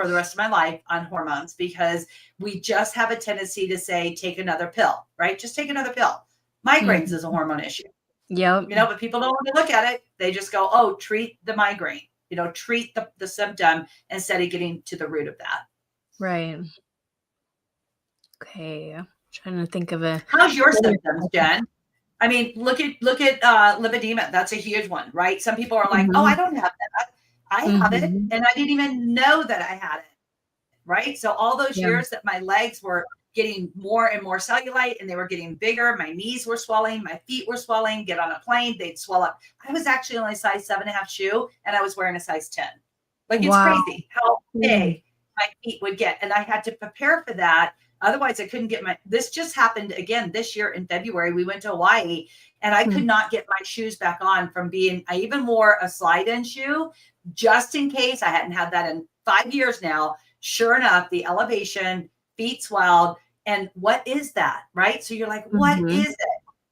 the rest of my life on hormones, because we just have a tendency to say, take another pill, right? Just take another pill. Migraines is a hormone issue. Yep. But people don't want to look at it. They just go, oh, treat the migraine, treat the symptom instead of getting to the root of that. Right. Okay. I'm trying to think of a. How's your symptoms, Jen? I mean, look at lipedema. That's a huge one, right? Some people are like, oh, I don't have that. I have it, and I didn't even know that I had it, right? So all those years that my legs were getting more and more cellulite and they were getting bigger, my knees were swelling, my feet were swelling, get on a plane, they'd swell up. I was actually only a size 7.5 shoe, and I was wearing a size 10. Like, it's crazy how big my feet would get. And I had to prepare for that. Otherwise, I couldn't get this just happened again this year in February. We went to Hawaii, and I could not get my shoes back on from I even wore a slide-in shoe just in case. I hadn't had that in 5 years now. Sure enough, the elevation, feet swelled. And what is that, right? So you're like, what is it?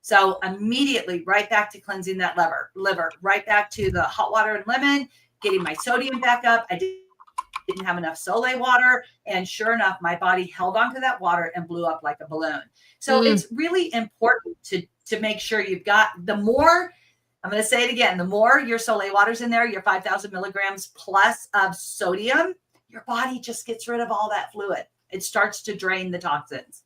So immediately right back to cleansing that liver, right back to the hot water and lemon, getting my sodium back up. I didn't have enough Soleil water. And sure enough, my body held onto that water and blew up like a balloon. So it's really important to make sure you've got the more, I'm going to say it again, the more your Soleil water's in there, your 5,000 milligrams plus of sodium, your body just gets rid of all that fluid. It starts to drain the toxins.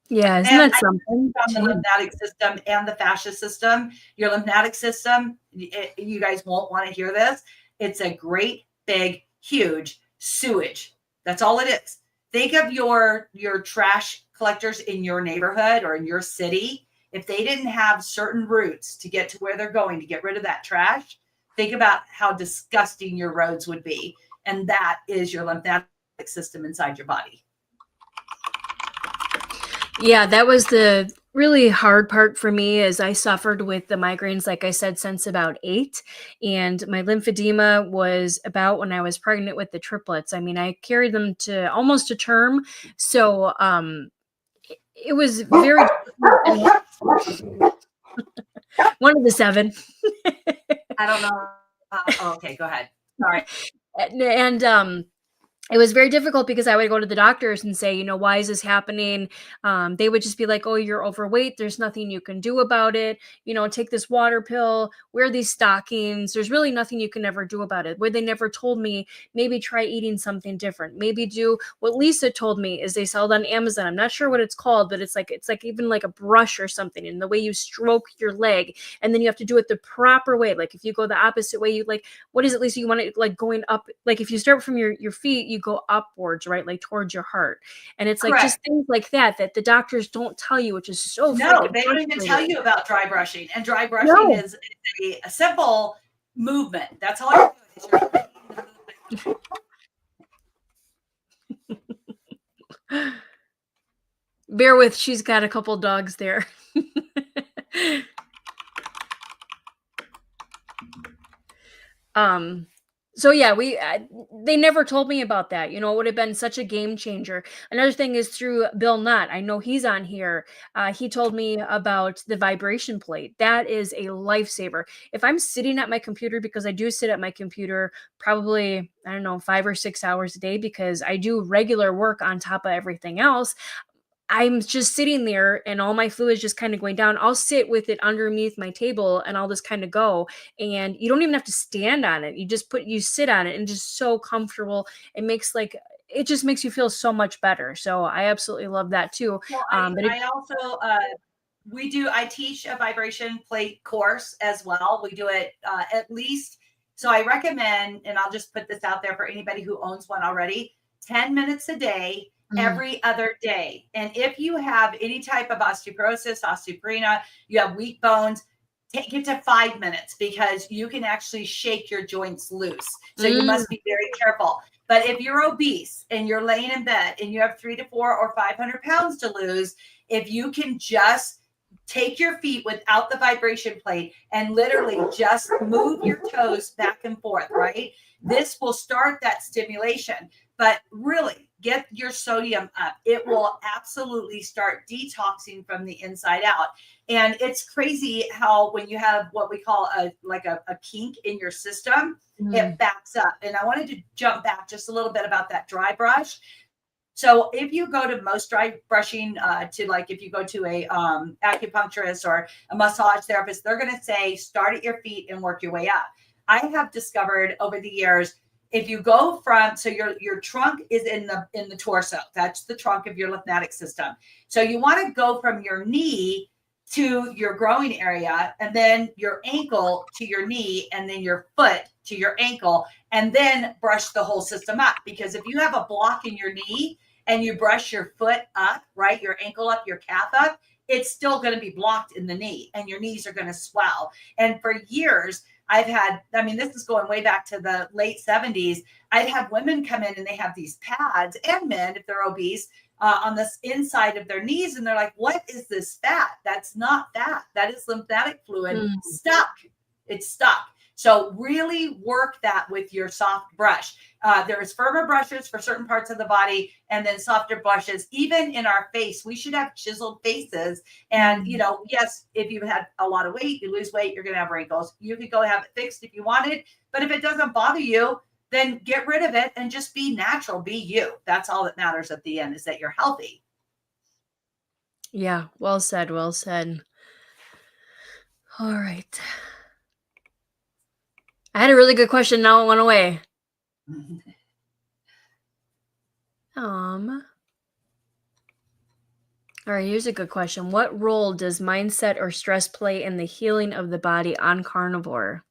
Yeah, isn't that something? From the lymphatic system and the fascia system. Your lymphatic system, you guys won't want to hear this. It's a great, big, huge sewage. That's all it is. Think of your trash collectors in your neighborhood or in your city. If they didn't have certain routes to get to where they're going to get rid of that trash, think about how disgusting your roads would be. And that is your lymphatic system inside your body. Yeah, that was the really hard part for me, as I suffered with the migraines, like I said, since about 8. And my lymphedema was about when I was pregnant with the triplets. I mean, I carried them to almost a term. So it was very one of the 7. I don't know. Okay, go ahead. Sorry. And it was very difficult because I would go to the doctors and say, why is this happening? They would just be like, oh, you're overweight. There's nothing you can do about it. Take this water pill, wear these stockings. There's really nothing you can ever do about it. Where they never told me, maybe try eating something different. Maybe do what Lisa told me is they sell it on Amazon. I'm not sure what it's called, but it's like even like a brush or something. And the way you stroke your leg, and then you have to do it the proper way. Like if you go the opposite way, you what is it, Lisa? You want it like going up. Like if you start from your feet, you go upwards, right? Like towards your heart. And it's like just things like that the doctors don't tell you, which is so no, they don't even tell you about dry brushing. And dry brushing is a simple movement. That's all you're doing. Bear with, she's got a couple dogs there. So yeah, they never told me about that. It would have been such a game changer. Another thing is through Bill Nutt. I know he's on here. He told me about the vibration plate. That is a lifesaver. If I'm sitting at my computer, because I do sit at my computer probably, 5 or 6 hours a day, because I do regular work on top of everything else, I'm just sitting there and all my fluid is just kind of going down. I'll sit with it underneath my table and I'll just kind of go, and you don't even have to stand on it. You sit on it and just so comfortable. It just makes you feel so much better. So I absolutely love that too. Well, I also, I teach a vibration plate course as well. We do it at least So I recommend, and I'll just put this out there for anybody who owns one already, 10 minutes a day, Mm. every other day. And if you have any type of osteoporosis, osteopenia, you have weak bones, take it to 5 minutes because you can actually shake your joints loose. So you Mm. must be very careful. But if you're obese and you're laying in bed and you have 300 to 400 or 500 pounds to lose, if you can just take your feet without the vibration plate and literally just move your toes back and forth, right? This will start that stimulation, but really get your sodium up. It will absolutely start detoxing from the inside out. And it's crazy how when you have what we call a kink in your system, it Mm. backs up. And I wanted to jump back just a little bit about that dry brush. So if you go to most dry brushing to like if you go to a acupuncturist or a massage therapist, they're going to say start at your feet and work your way up. I have discovered over the years if you go from so your trunk is in the torso, that's the trunk of your lymphatic system. So you want to go from your knee to your growing area and then your ankle to your knee and then your foot to your ankle and then brush the whole system up because if you have a block in your knee and you brush your foot up, right, your ankle up, your calf up, it's still going to be blocked in the knee and your knees are going to swell. And for years I've had, I mean, this is going way back to the late 70s. I'd have women come in and they have these pads and men, if they're obese, on the inside of their knees. And they're like, what is this fat? That's not fat. That is lymphatic fluid Mm. stuck. It's stuck. So really work that with your soft brush. There's firmer brushes for certain parts of the body and then softer brushes. Even in our face, we should have chiseled faces. And, you know, yes, if you've had a lot of weight, you lose weight, you're going to have wrinkles. You could go have it fixed if you wanted. But if it doesn't bother you, then get rid of it and just be natural, be you. That's all that matters at the end is that you're healthy. Yeah, well said, well said. All right. I had a really good question, now it went away. Um, all right, here's a good question. What role does mindset or stress play in the healing of the body on carnivore?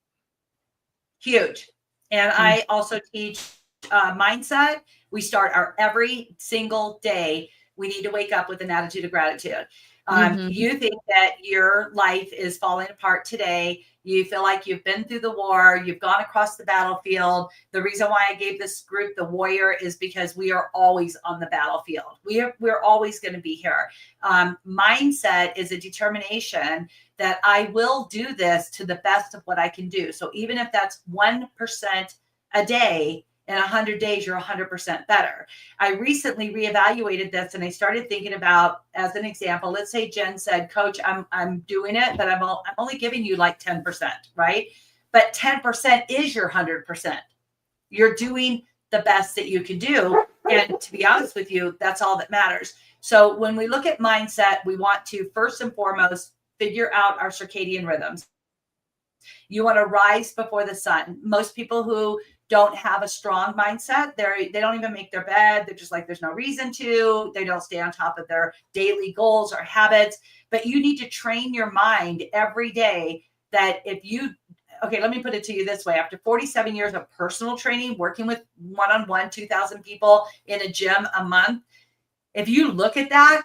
Huge. And Mm. I also teach mindset. We start our every single day. We need to wake up with an attitude of gratitude. Mhm. You think that your life is falling apart today. You feel like you've been through the war, you've gone across the battlefield. The reason why I gave this group the warrior is because we are always on the battlefield. We're always going to be here. Mindset is a determination that I will do this to the best of what I can do. So even if that's 1% a day, in 100 days, you're 100% better. I recently reevaluated this and I started thinking about, as an example, let's say Jen said, Coach, I'm doing it, but I'm only giving you like 10%, right? But 10% is your 100%. You're doing the best that you can do. And to be honest with you, that's all that matters. So when we look at mindset, we want to first and foremost figure out our circadian rhythms. You want to rise before the sun. Most people who don't have a strong mindset, they don't even make their bed. They're just like, there's no reason to. They don't stay on top of their daily goals or habits. But you need to train your mind every day that if you, okay, let me put it to you this way. After 47 years of personal training, working with one-on-one 2,000 people in a gym a month, if you look at that,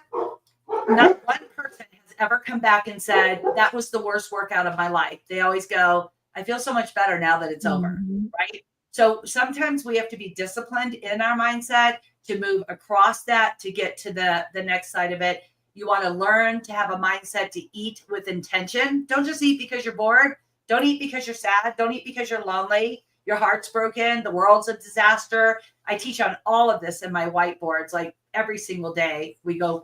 not one person has ever come back and said, that was the worst workout of my life. They always go, I feel so much better now that it's over. Mhm. Right. So sometimes we have to be disciplined in our mindset to move across that to get to the next side of it. You want to learn to have a mindset to eat with intention. Don't just eat because you're bored. Don't eat because you're sad. Don't eat because you're lonely. Your heart's broken. The world's a disaster. I teach on all of this in my whiteboards, like every single day. We go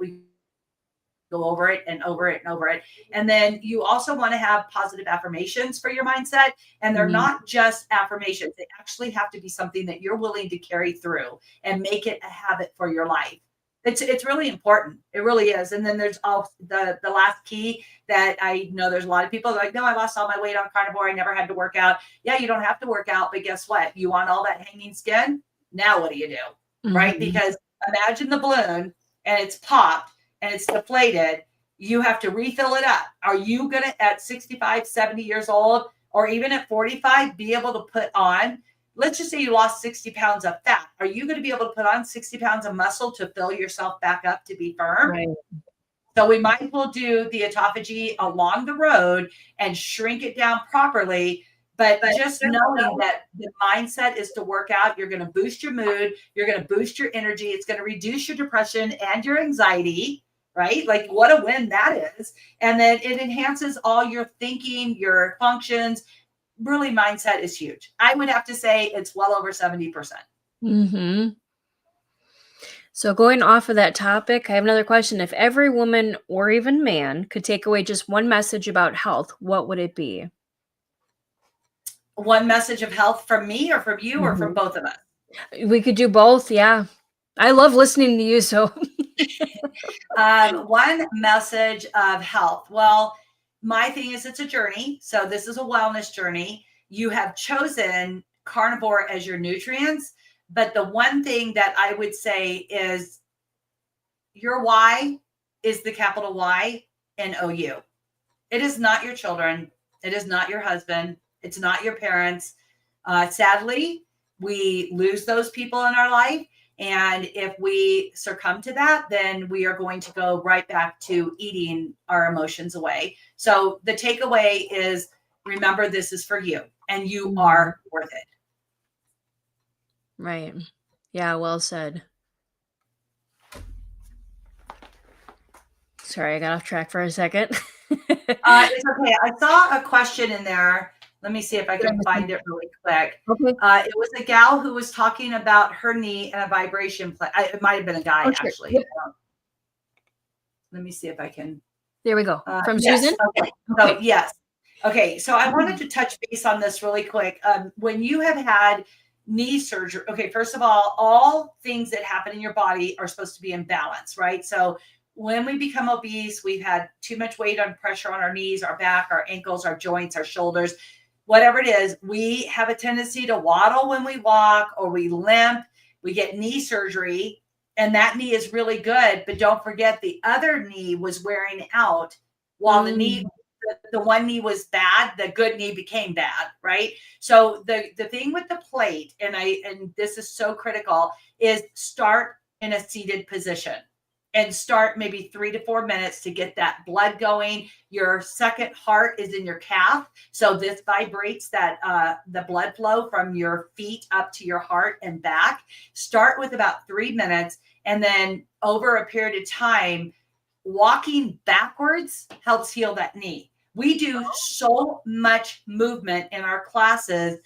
over it and over it and over it. And then you also want to have positive affirmations for your mindset. And they're Mhm. not just affirmations, they actually have to be something that you're willing to carry through and make it a habit for your life. It's really important. It really is. And then there's all the last key that I know there's a lot of people like, no, I lost all my weight on carnivore. I never had to work out. Yeah, you don't have to work out, but guess what? You want all that hanging skin? Now what do you do? Right? Mhm. Because imagine the balloon and it's popped and it's deflated. You have to refill it up. Are you going to, at 65, 70 years old, or even at 45, be able to put on, let's just say you lost 60 pounds of fat. Are you going to be able to put on 60 pounds of muscle to fill yourself back up to be firm? Right. So we might as well do the autophagy along the road and shrink it down properly. But just knowing that the mindset is to work out, you're going to boost your mood, you're going to boost your energy, it's going to reduce your depression and your anxiety, right? Like what a win that is. And then it enhances all your thinking, your functions. Really, mindset is huge. I would have to say it's well over 70%. Mm-hmm. So going off of that topic, I have another question. If every woman or even man could take away just one message about health, what would it be? One message of health from me or from you or from Mhm. both of us? We could do both, yeah. I love listening to you, so One message of health. Well, my thing is it's a journey. So this is a wellness journey. You have chosen carnivore as your nutrients. But the one thing that I would say is your why is the capital Y and OU. It is not your children. It is not your husband. It's not your parents. Sadly, we lose those people in our life. And if we succumb to that, then we are going to go right back to eating our emotions away. So the takeaway is remember, this is for you and you Mhm. are worth it. Right. Yeah, well said. Sorry, I got off track for a second. It's okay. I saw a question in there. Let me see if I Did I can miss find something? it really quick. Okay. It was a gal who was talking about her knee and a vibration plate. It might have been a guy, Oh, sure. actually. Yep. Let me see if I can. There we go. From Yes. Susan? Okay. So, Okay. yes. Okay. So, I wanted to touch base on this really quick. When you have had knee surgery, okay, first of all things that happen in your body are supposed to be in balance, right? So, when we become obese, we've had too much weight on pressure on our knees, our back, our ankles, our joints, our shoulders, whatever it is, we have a tendency to waddle when we walk or we limp. We get knee surgery and that knee is really good, but don't forget the other knee was wearing out while Mm. the one knee was bad, the good knee became bad, right? So the thing with the plate, and this is so critical, is start in a seated position and start maybe 3 to 4 minutes to get that blood going. Your second heart is in your calf, so this vibrates that the blood flow from your feet up to your heart and back. Start with about 3 minutes, and then over a period of time, walking backwards helps heal that knee. We do so much movement in our classes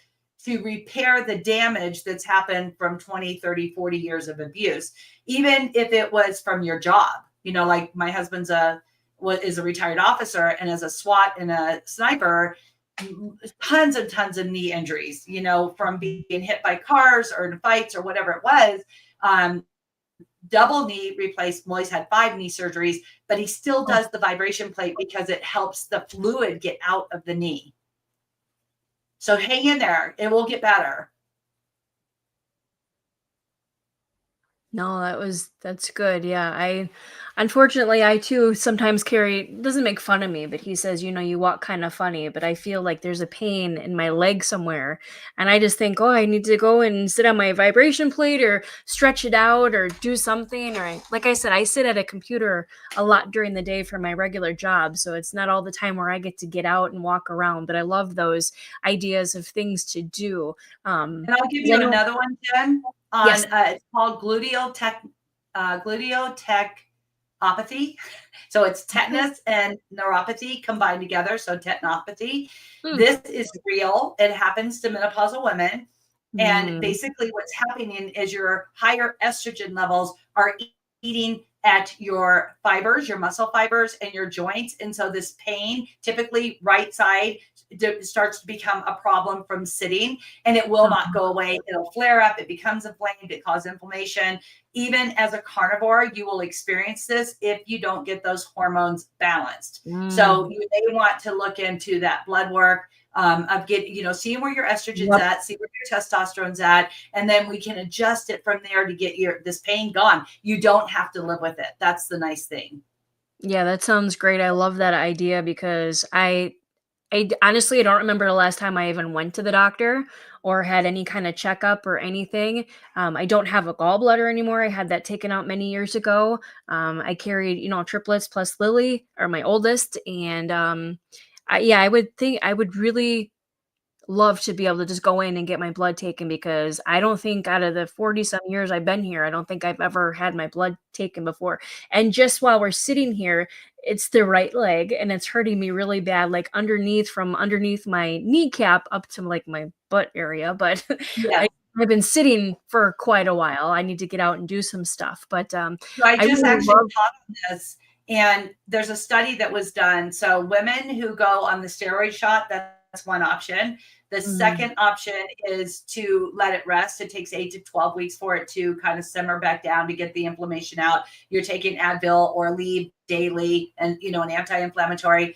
to repair the damage that's happened from 20, 30, 40 years of abuse, even if it was from your job. Like my husband's is a retired officer, and as a SWAT and a sniper, tons and tons of knee injuries, from being hit by cars or in fights or whatever it was. Double knee replaced. Well, he's had 5 knee surgeries, but he still Oh, does the vibration plate because it helps the fluid get out of the knee. So hang in there. It will get better. no, that's good. Yeah. Unfortunately, I too sometimes doesn't make fun of me, but he says, you walk kind of funny, but I feel like there's a pain in my leg somewhere. And I just think, oh, I need to go and sit on my vibration plate or stretch it out or do something. Like I said, I sit at a computer a lot during the day for my regular job. So it's not all the time where I get to get out and walk around, but I love those ideas of things to do. And I'll give 'Cause I you know, another one, Jen, yes. on it's called gluteotechopathy. So it's Okay. tetanus and neuropathy combined together. So tetanopathy. Hmm. This is real. It happens to menopausal women. And Mm. basically, what's happening is your higher estrogen levels are eating at your fibers, your muscle fibers, and your joints. And so, this pain, typically right side, starts to become a problem from sitting, and it will not go away. It'll flare up, it becomes inflamed, it causes inflammation. Even as a carnivore, you will experience this if you don't get those hormones balanced. So, Mm. you may want to look into that blood work of getting, seeing where your estrogen's Yep. at, see where your testosterone's at, and then we can adjust it from there to get this pain gone. You don't have to live with it. That's the nice thing. Yeah, that sounds great. I love that idea because Honestly, I don't remember the last time I even went to the doctor or had any kind of checkup or anything. I don't have a gallbladder anymore. I had that taken out many years ago. I carried, triplets plus Lily, or my oldest, and yeah, I would think I would really love to be able to just go in and get my blood taken, because I don't think out of the 40 some years I've been here, I don't think I've ever had my blood taken before. And just while we're sitting here, it's the right leg and it's hurting me really bad, like from underneath my kneecap up to like my butt area. But I, Yeah. I've been sitting for quite a while. I need to get out and do some stuff. But So I I just really actually love. taught on this, and there's a study that was done. So women who go on the steroid shot, that's one option. The Mm, second option is to let it rest. It takes 8 to 12 weeks for it to kind of simmer back down to get the inflammation out. You're taking Advil or Aleve daily, and an anti-inflammatory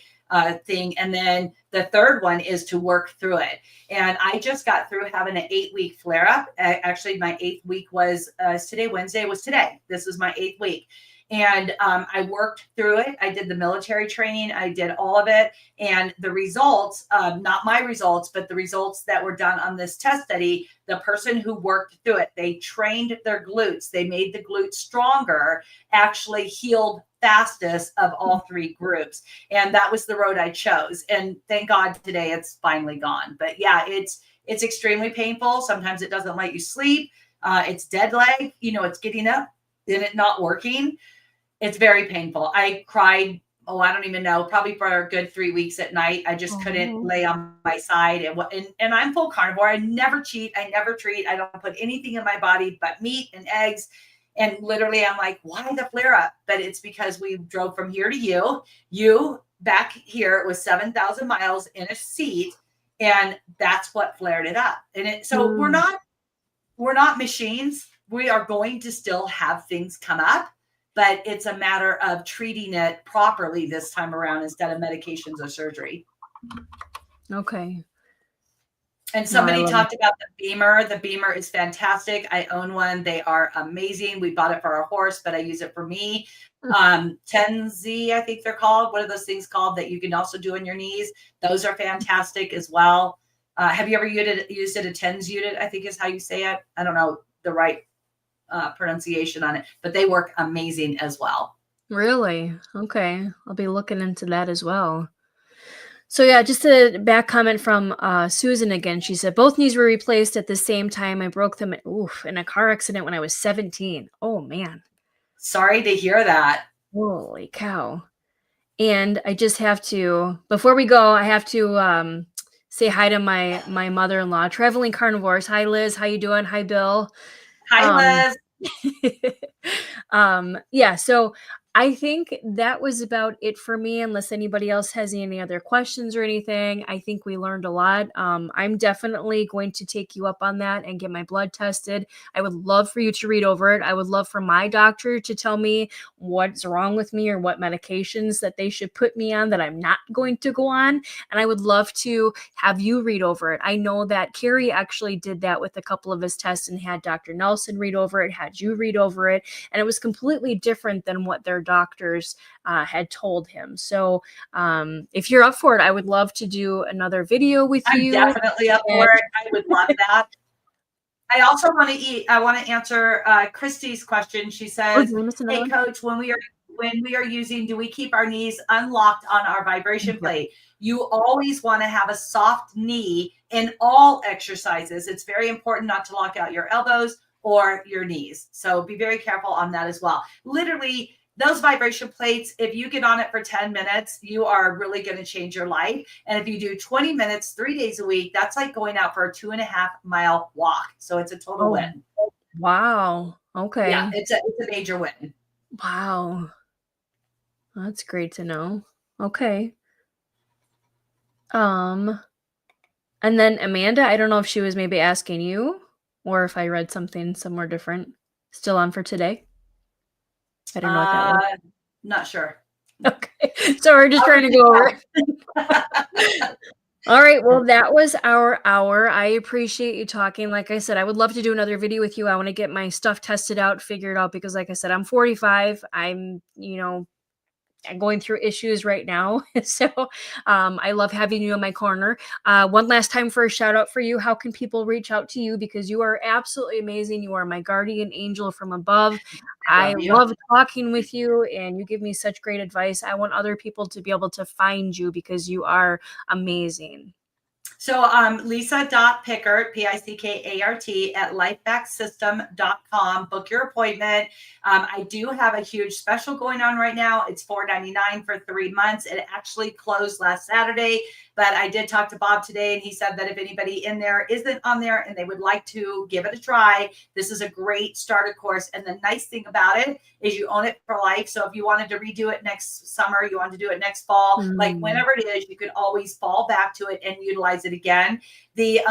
thing. And then the third one is to work through it. And I just got through having an 8 week flare up. Actually, my 8th week was today, Wednesday was today. This is my 8th week. And I worked through it. I did the military training. I did all of it. And the results, not my results, but the results that were done on this test study, the person who worked through it, they trained their glutes. They made the glutes stronger, actually healed fastest of all three groups. And that was the road I chose. And thank God today it's finally gone. But yeah, it's extremely painful. Sometimes it doesn't let you sleep. It's dead leg, it's getting up and it not working. It's very painful. I cried, oh, I don't even know, probably for a good 3 weeks at night. I just couldn't oh, lay on my side. And I'm full carnivore. I never cheat. I never treat. I don't put anything in my body but meat and eggs. And literally, I'm like, why the flare up? But it's because we drove from here to you back here. It was 7,000 miles in a seat. And that's what flared it up. So mm, we're not machines. We are going to still have things come up, but it's a matter of treating it properly this time around instead of medications or surgery. okay. And No, I somebody love it. talked about the Beamer. The Beamer is fantastic. I own one. They are amazing. We bought it for our horse, but I use it for me. 10Z, I think they're called. What are those things called that you can also do on your knees? Those are fantastic as well. Have you ever used it a TENS unit? I think is how you say it. I don't know the right pronunciation on it, but they work amazing as well. Really? Okay. I'll be looking into that as well. So yeah, just a back comment from Susan again. She said both knees were replaced at the same time. I broke them in a car accident when I was 17. Oh man. Sorry to hear that. Holy cow. And I just have to, before we go, I have to say hi to my mother-in-law, traveling carnivores. Hi Liz, how you doing? Hi Bill. Hi, Um Liz. yeah, so I think that was about it for me, unless anybody else has any other questions or anything. I think we learned a lot. I'm definitely going to take you up on that and get my blood tested. I would love for you to read over it. I would love for my doctor to tell me what's wrong with me or what medications that they should put me on that I'm not going to go on. And I would love to have you read over it. I know that Carrie actually did that with a couple of his tests and had Dr. Nelson read over it, had you read over it, and it was completely different than what their doctors had told him. So if you're up for it, I would love to do another video with I'm you. definitely up And for it. I would love that. I also want to eat. I want to answer Christy's question. She oh, says, you want to miss another "Hey, one? Coach, when we are using, do we keep our knees unlocked on our vibration Yep. plate? You always want to have a soft knee in all exercises. It's very important not to lock out your elbows or your knees. So be very careful on that as well. Literally, those vibration plates, if you get on it for 10 minutes, you are really going to change your life. And if you do 20 minutes, 3 days a week, that's like going out for a 2.5 mile walk. So it's a total Oh, win. wow. Yeah, Okay. it's a major win. Wow. That's great to know. Okay. Um, and then Amanda, I don't know if she was maybe asking you or if I read something somewhere different. Still on for today? I don't know what that was. Uh, Not sure. Okay. So we're just I'll trying to read go over it. it. All right. Well, that was our hour. I appreciate you talking. Like I said, I would love to do another video with you. I want to get my stuff tested out, figured out, because like I said, I'm 45. I'm, going through issues right now. So I love having you in my corner. One last time for a shout out for you. How can people reach out to you? Because you are absolutely amazing. You are my guardian angel from above. I I love you. love talking with you, and you give me such great advice. I want other people to be able to find you because you are amazing. So Lisa.Pickert, Pickart at lifebacksystem.com. Book your appointment. I do have a huge special going on right now. It's $4.99 for 3 months. It actually closed last Saturday, but I did talk to Bob today, and he said that if anybody in there isn't on there and they would like to give it a try, this is a great starter course. And the nice thing about it is you own it for life. So if you wanted to redo it next summer, you wanted to do it next fall, like Mm. whenever it is, you could always fall back to it and utilize it again. The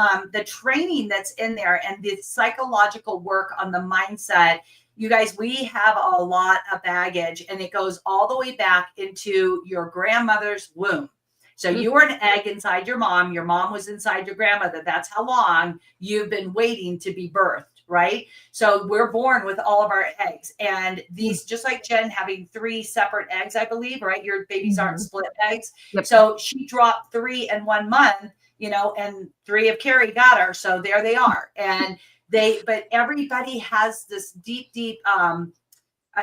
training that's in there and the psychological work on the mindset, you guys, we have a lot of baggage, and it goes all the way back into your grandmother's womb. So you were an egg inside your mom was inside your grandmother. That's how long you've been waiting to be birthed, right? So we're born with all of our eggs, and these, just like Jen having 3 separate eggs, I believe, right? Your babies aren't Mhm. split eggs. Yep. So she dropped 3 in 1 month, and 3 of Carrie got her. So there they are. And but everybody has this deep,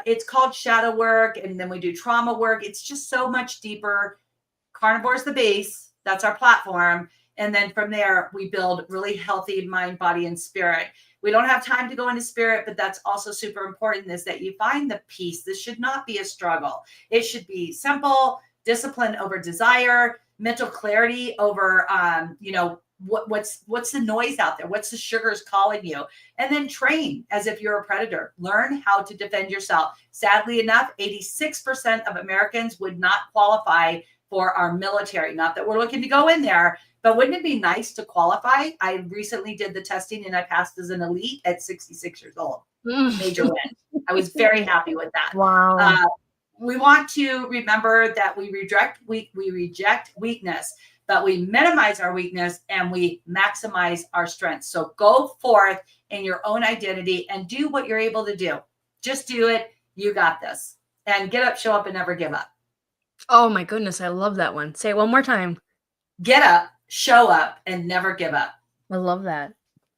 it's called shadow work. And then we do trauma work. It's just so much deeper. Carnivore is the base. That's our platform. And then from there, we build really healthy mind, body, and spirit. We don't have time to go into spirit, but that's also super important, is that you find the peace. This should not be a struggle. It should be simple, discipline over desire, mental clarity over, what's the noise out there? What's the sugars calling you? And then train as if you're a predator. Learn how to defend yourself. Sadly enough, 86% of Americans would not qualify for our military. Not that we're looking to go in there, but wouldn't it be nice to qualify? I recently did the testing and I passed as an elite at 66 years old. Major win. I was very happy with that. Wow. We want to remember that we reject weakness, but we minimize our weakness and we maximize our strengths. So go forth in your own identity and do what you're able to do. Just do it. You got this. And get up, show up, and never give up. Oh my goodness, I love that one. Say it one more time. Get up, show up, and never give up. I love that.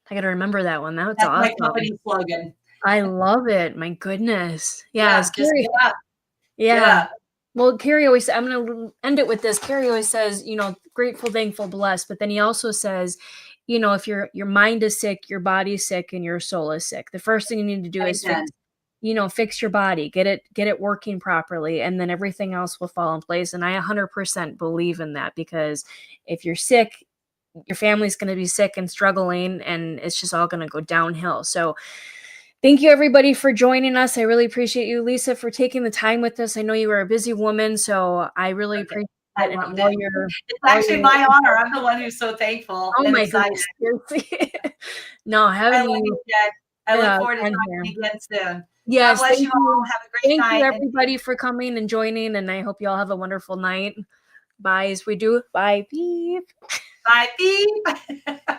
I gotta remember that one. That's That's my awesome. company slogan. I love it. My goodness. Yes, Yeah, just Carrie. get up. Get Yeah. up. Well, Carrie always, I'm gonna end it with this. Carrie always says, grateful, thankful, blessed. But then he also says, if your mind is sick, your body's sick, and your soul is sick, the first thing you need to do is Amen. fix your body, get it working properly, and then everything else will fall in place. And I 100% believe in that, because if you're sick, your family's going to be sick and struggling, and it's just all going to go downhill. So thank you everybody for joining us. I really appreciate you, Lisa, for taking the time with us. I know you are a busy woman, so I really Okay. appreciate I it. And loved while it. you're It's while actually you're my honor. I'm the one who's so thankful oh and my excited. goodness, seriously. No, I having love you you, Jen. I look forward to on here. talking again soon. God Yes, bless you all. Have a great thank you night. And everybody for coming and joining, and I hope you all have a wonderful night. Bye as we do. Bye. Beep. bye. Beep.